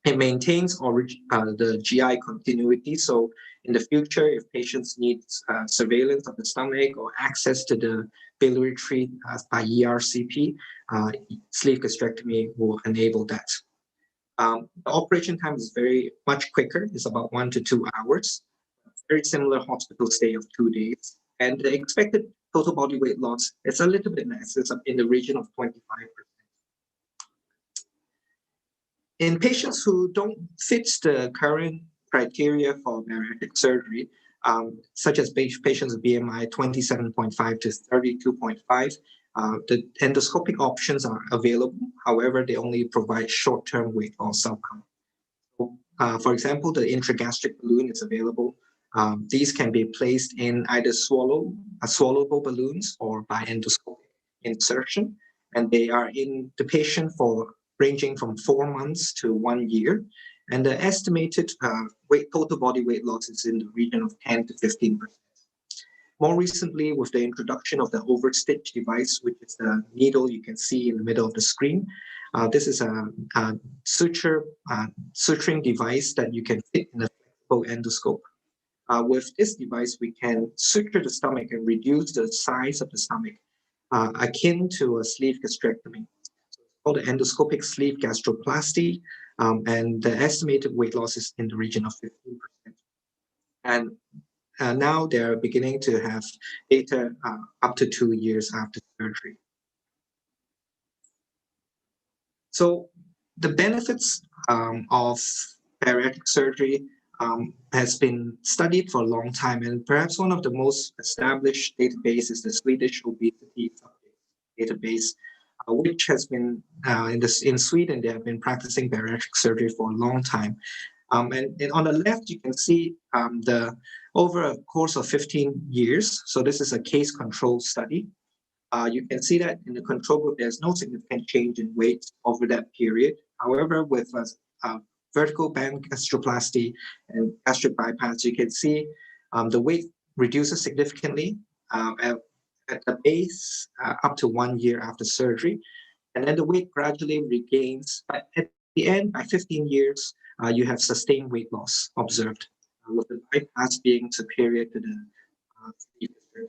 It maintains the GI continuity. So in the future, if patients need surveillance of the stomach or access to the biliary tree by ERCP, sleeve gastrectomy will enable that. The operation time is very much quicker. It's about 1 to 2 hours. Very similar hospital stay of 2 days. And the expected total body weight loss is a little bit less. It's in the region of 25%. In patients who don't fit the current criteria for bariatric surgery, such as patients with BMI 27.5 to 32.5, the endoscopic options are available. However, they only provide short-term weight loss outcome. So, for example, the intragastric balloon is available. These can be placed in either swallowable balloons or by endoscopic insertion, and they are in the patient for ranging from 4 months to 1 year. And the estimated total body weight loss is in the region of 10 to 15%. More recently, with the introduction of the overstitch device, which is the needle you can see in the middle of the screen, this is a suturing device that you can fit in a flexible endoscope. With this device, we can suture the stomach and reduce the size of the stomach, akin to a sleeve gastrectomy. So it's called the endoscopic sleeve gastroplasty, and the estimated weight loss is in the region of 15%. And now they're beginning to have data up to 2 years after surgery. So the benefits of bariatric surgery has been studied for a long time, and perhaps one of the most established databases is the Swedish obesity database, which has been in Sweden. They have been practicing bariatric surgery for a long time. And on the left, you can see over a course of 15 years. So this is a case control study. You can see that in the control group, there's no significant change in weight over that period. However, with vertical band gastroplasty and gastric bypass, you can see the weight reduces significantly at the base up to 1 year after surgery. And then the weight gradually regains. But at the end, by 15 years, you have sustained weight loss observed, with the bypass being superior to the surgery.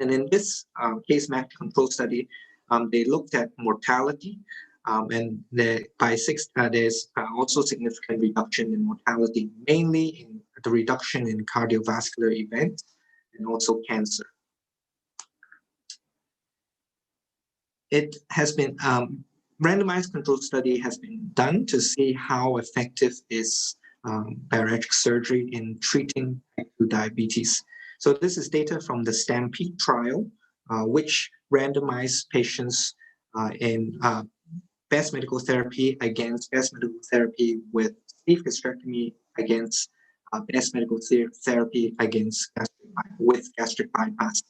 And in this case match control study, they looked at mortality, and there's also significant reduction in mortality, mainly in the reduction in cardiovascular events and also cancer. It has been randomized controlled study has been done to see how effective is bariatric surgery in treating type 2 diabetes. So this is data from the STAMPEDE trial, which randomized patients in best medical therapy against best medical therapy with sleeve hysterectomy against best medical therapy against gastric bypass.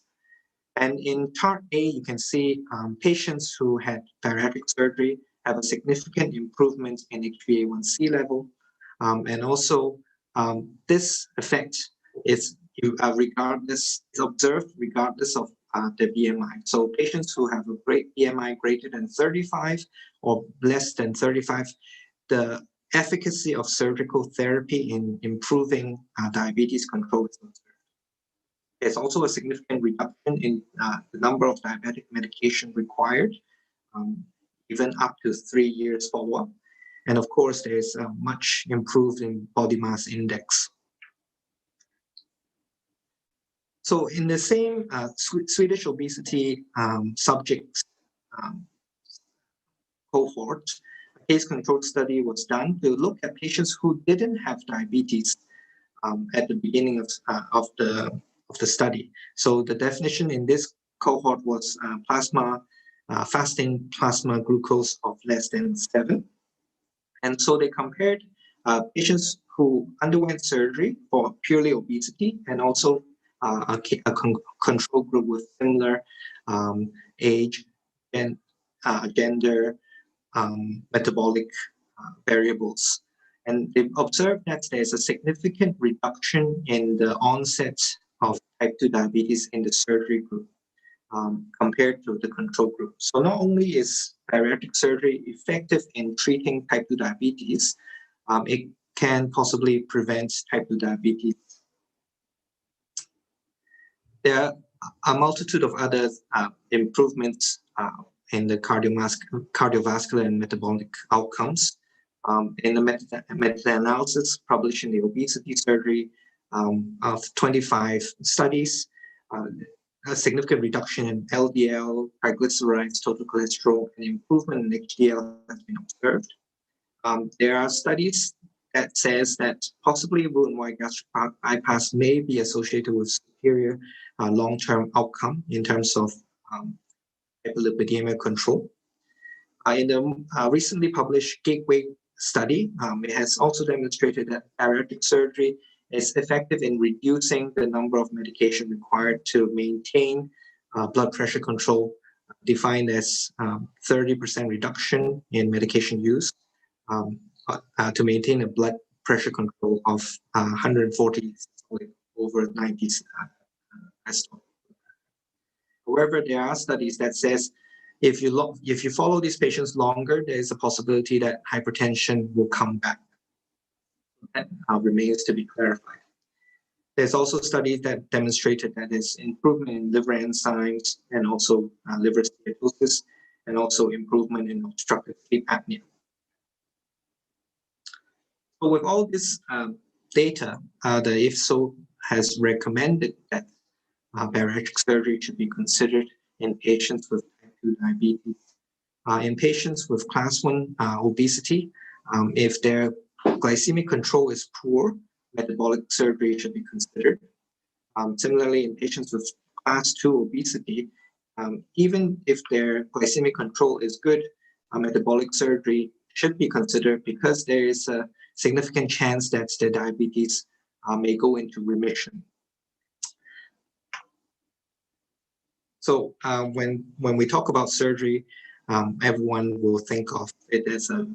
And in chart A, you can see patients who had bariatric surgery have a significant improvement in HbA1c level. And also, this effect is observed regardless of the BMI. So patients who have a great BMI greater than 35 or less than 35, the efficacy of surgical therapy in improving diabetes control is observed. There's also a significant reduction in the number of diabetic medication required, even up to 3 years follow-up. And of course, there's much improved in body mass index. So in the same Swedish obesity subjects cohort, a case-controlled study was done to look at patients who didn't have diabetes at the beginning of the study. So the definition in this cohort was fasting plasma glucose of less than 7. And so they compared patients who underwent surgery for purely obesity and also a control group with similar age and gender, metabolic variables. And they observed that there's a significant reduction in the onset of type 2 diabetes in the surgery group compared to the control group. So not only is bariatric surgery effective in treating type 2 diabetes, it can possibly prevent type 2 diabetes. There are a multitude of other improvements in the cardiovascular and metabolic outcomes. In the meta-analysis published in the obesity surgery of 25 studies, a significant reduction in LDL, triglycerides, total cholesterol, and improvement in HDL has been observed. There are studies that says that possibly Roux-en-Y gastric bypass may be associated with superior long-term outcome in terms of hyperlipidemia control. In the recently published Gateway study, it has also demonstrated that bariatric surgery is effective in reducing the number of medication required to maintain blood pressure control, defined as 30% reduction in medication use to maintain a blood pressure control of 140 over 90. However, there are studies that says if you follow these patients longer, there is a possibility that hypertension will come back. That remains to be clarified. There's also studies that demonstrated that there's improvement in liver enzymes and also liver steatosis, and also improvement in obstructive sleep apnea. So with all this data, the IFSO has recommended that bariatric surgery should be considered in patients with type 2 diabetes. In patients with class 1 obesity, if their glycemic control is poor, metabolic surgery should be considered. Similarly, in patients with class 2 obesity, even if their glycemic control is good, metabolic surgery should be considered because there is a significant chance that their diabetes may go into remission. So when we talk about surgery, everyone will think of it as a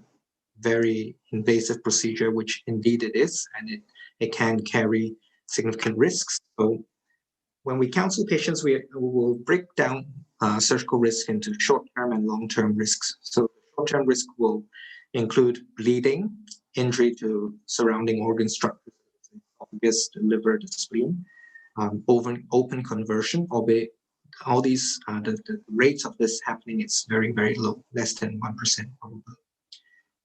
very invasive procedure, which indeed it is, and it can carry significant risks. So when we counsel patients, we will break down surgical risk into short-term and long-term risks. So short-term risk will include bleeding, injury to surrounding organ structures, obvious the liver, the spleen, open conversion, albeit all these, the rates of this happening is very, very low, less than 1% probably.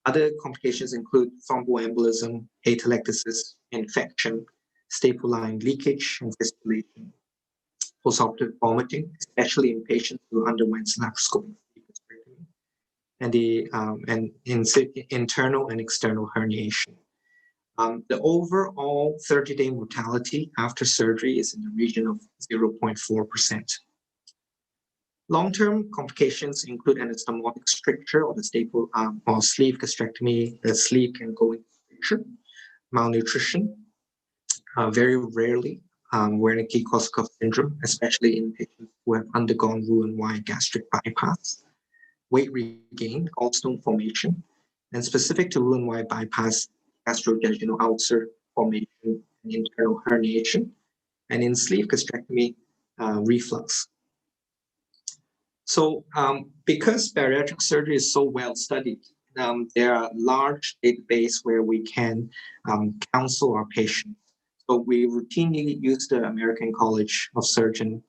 Other complications include thromboembolism, atelectasis, infection, staple line leakage, and fistulation, postoperative vomiting, especially in patients who underwent laparoscopic hysterectomy, and internal and external herniation. The overall 30-day mortality after surgery is in the region of 0.4%. Long-term complications include anastomotic stricture or the staple or sleeve gastrectomy. The sleeve can go into stricture, malnutrition, very rarely Wernicke-Korsakoff syndrome, especially in patients who have undergone Roux-en-Y gastric bypass, weight regain, gallstone formation, and specific to Roux-en-Y bypass, gastrovaginal ulcer formation and internal herniation, and in sleeve gastrectomy, reflux. So because bariatric surgery is so well studied, there are large database where we can counsel our patients. So we routinely use the American College of Surgeons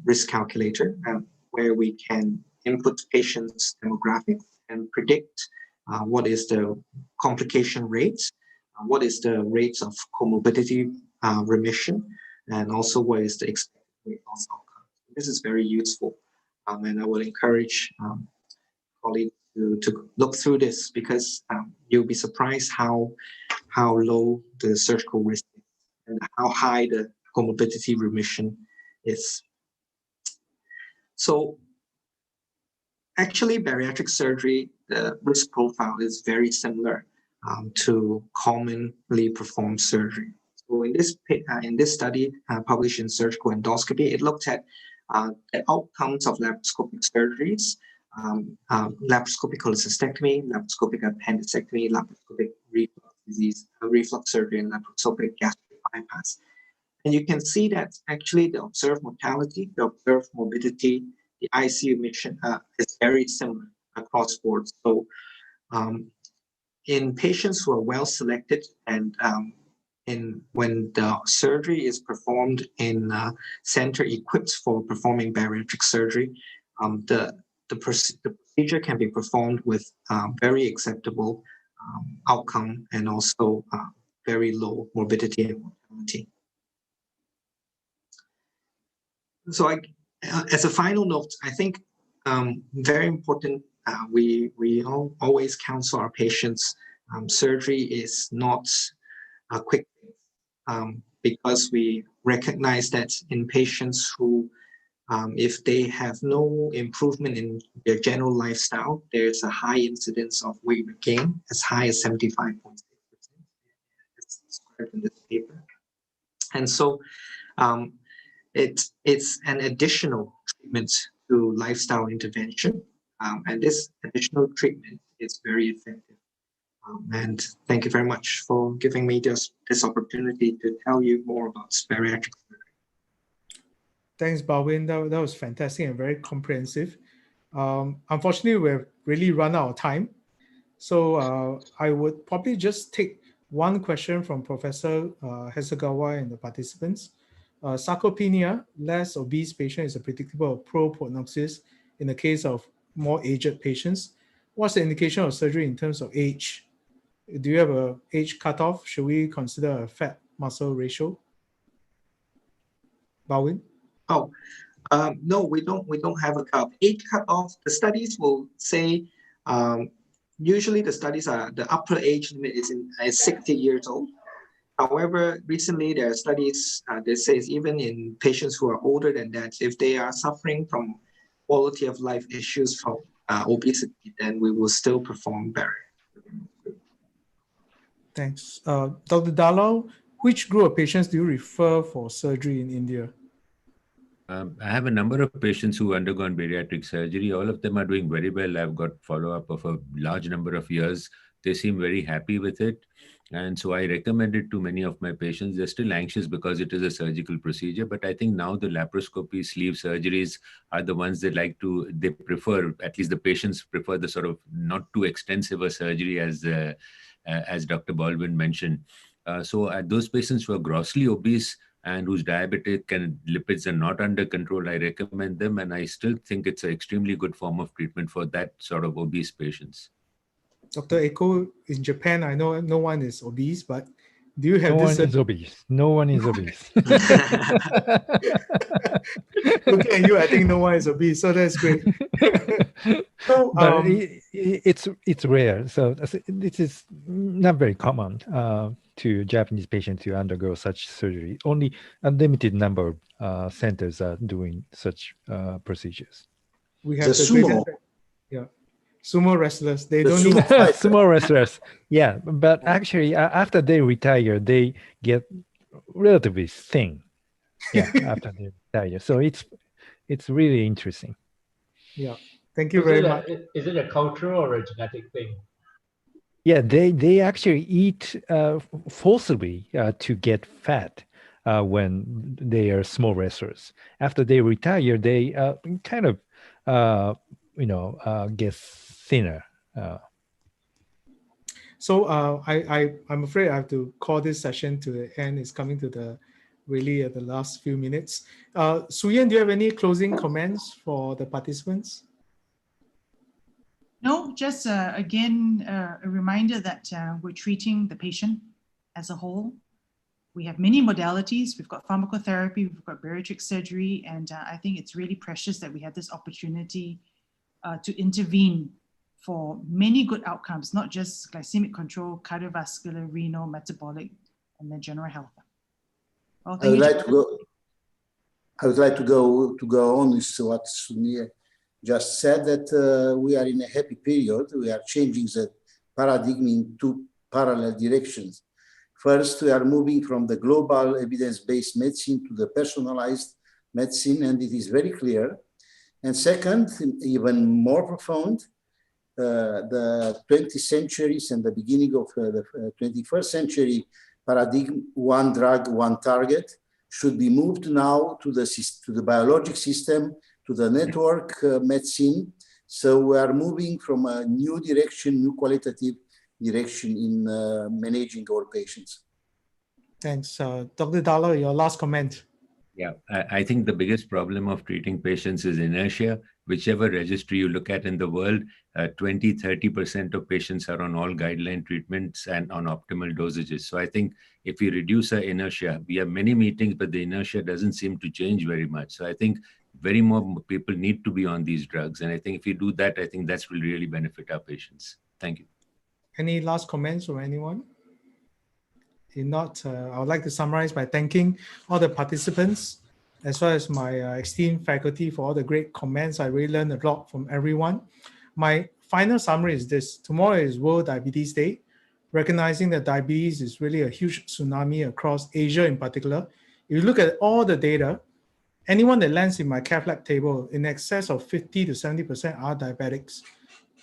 risk calculator, where we can input patients' demographics and predict what is the complication rates, what is the rates of comorbidity remission, and also what is the expected weight loss outcome. This is very useful, and I will encourage colleagues to look through this, because you'll be surprised how low the surgical risk is and how high the comorbidity remission is. So actually, bariatric surgery, the risk profile is very similar to commonly performed surgery. So in this study published in Surgical Endoscopy, it looked at the outcomes of laparoscopic surgeries, laparoscopic cholecystectomy, laparoscopic appendicectomy, laparoscopic reflux disease, reflux surgery, and laparoscopic gastric bypass. And you can see that actually the observed mortality, the observed morbidity, the ICU admission is very similar across boards. So in patients who are well selected and when the surgery is performed in a center equipped for performing bariatric surgery, the procedure can be performed with very acceptable outcome and also very low morbidity and mortality. So as a final note, I think very important, we always counsel our patients, surgery is not a quick thing, because we recognize that in patients who, if they have no improvement in their general lifestyle, there's a high incidence of weight regain, as high as 75.6%, as described in this paper. And so it's an additional treatment to lifestyle intervention, and this additional treatment is very effective. And thank you very much for giving me this opportunity to tell you more about bariatric surgery. Thanks, Baldwin. That was fantastic and very comprehensive. Unfortunately, we've really run out of time. So I would probably just take one question from Professor Hasegawa and the participants. Sarcopenia, less obese patient is a predictable poor prognosis in the case of more aged patients. What's the indication of surgery in terms of age? Do you have an age cutoff? Should we consider a fat muscle ratio? Baldwin? Oh, no, we don't have a cutoff. Age cutoff, the studies will say, usually the studies are, the upper age limit is 60 years old. However, recently there are studies that says even in patients who are older than that, if they are suffering from quality of life issues from obesity, then we will still perform bariatric. Thanks. Dr. Dalal, which group of patients do you refer for surgery in India? I have a number of patients who undergone bariatric surgery. All of them are doing very well. I've got follow-up of a large number of years. They seem very happy with it. And so I recommend it to many of my patients. They're still anxious because it is a surgical procedure, but I think now the laparoscopy sleeve surgeries are the ones they prefer, at least the patients prefer the sort of not too extensive a surgery as Dr. Baldwin mentioned. So those patients who are grossly obese and whose diabetic and lipids are not under control, I recommend them. And I still think it's an extremely good form of treatment for that sort of obese patients. Dr. Eko, in Japan, I know no one is obese, but do you have No this? one is obese. No one is obese. Looking at you, I think no one is obese, so that's great. So, but it's rare. So this is not very common to Japanese patients to undergo such surgery. Only a limited number of centers are doing such procedures. We have The the sumo. Sumo wrestlers. They The don't sumo need fighter. Sumo wrestlers. Yeah, but actually, after they retire, they get relatively thin. Yeah, after they retire. So it's really interesting. Yeah, thank you very much. Is it a cultural or a genetic thing? Yeah, they actually eat forcibly to get fat when they are small wrestlers. After they retire, they kind of get thinner. So I'm afraid I have to call this session to the end. It's coming to the last few minutes. Su Yen, do you have any closing comments for the participants? No, just again, a reminder that we're treating the patient as a whole. We have many modalities. We've got pharmacotherapy, we've got bariatric surgery, and I think it's really precious that we have this opportunity to intervene for many good outcomes, not just glycemic control, cardiovascular, renal, metabolic, and then general health. Well, I would like to go on with what Sunil just said, that we are in a happy period. We are changing the paradigm in two parallel directions. First, we are moving from the global evidence-based medicine to the personalized medicine, and it is very clear. And second, even more profound, the 20th centuries and the beginning of the 21st century paradigm, one drug, one target, should be moved now to the biologic system, to the network medicine. So we are moving from a new direction, new qualitative direction in managing our patients. Thanks. Dr. Dalla, your last comment. Yeah, I think the biggest problem of treating patients is inertia. Whichever registry you look at in the world, 20-30% of patients are on all guideline treatments and on optimal dosages. So I think if we reduce our inertia, we have many meetings, but the inertia doesn't seem to change very much. So I think very more people need to be on these drugs. And I think if we do that, I think that will really benefit our patients. Thank you. Any last comments from anyone? If not, I would like to summarize by thanking all the participants, as well as my esteemed faculty for all the great comments. I really learned a lot from everyone. My final summary is this: tomorrow is World Diabetes Day, recognizing that diabetes is really a huge tsunami across Asia in particular. If you look at all the data, anyone that lands in my cath lab table, in excess of 50 to 70% are diabetics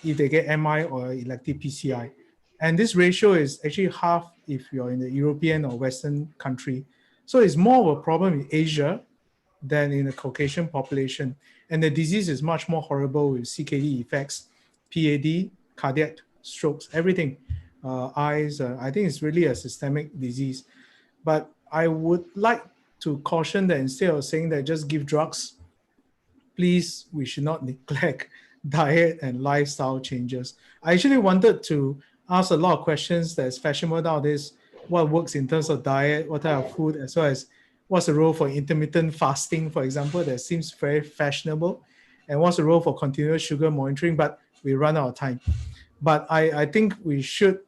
if they get MI or elective PCI. And this ratio is actually half if you're in the European or Western country. So it's more of a problem in Asia than in the Caucasian population. And the disease is much more horrible with CKD effects, PAD, cardiac, strokes, everything, eyes. I think it's really a systemic disease. But I would like to caution that instead of saying that just give drugs, please, we should not neglect diet and lifestyle changes. I actually wanted to ask a lot of questions that's fashionable nowadays. What works in terms of diet, what type of food, as well as what's the role for intermittent fasting, for example, that seems very fashionable, and what's the role for continuous sugar monitoring, but we run out of time. But I think we should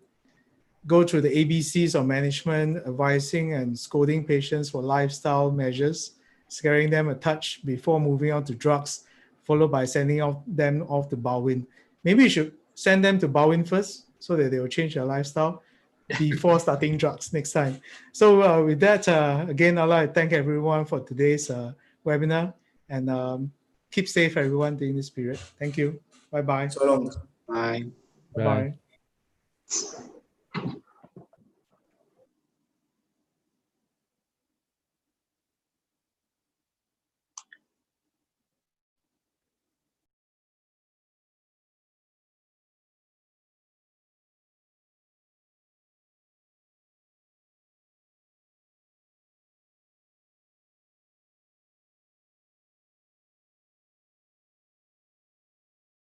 go through the ABCs of management, advising and scolding patients for lifestyle measures, scaring them a touch before moving on to drugs, followed by sending them off to Baldwin. Maybe you should send them to Baldwin first so that they will change their lifestyle before starting drugs next time. So with that, again, I'd like to thank everyone for today's webinar, and keep safe, everyone, during this period. Thank you. Bye-bye. So long. Bye. Bye-bye.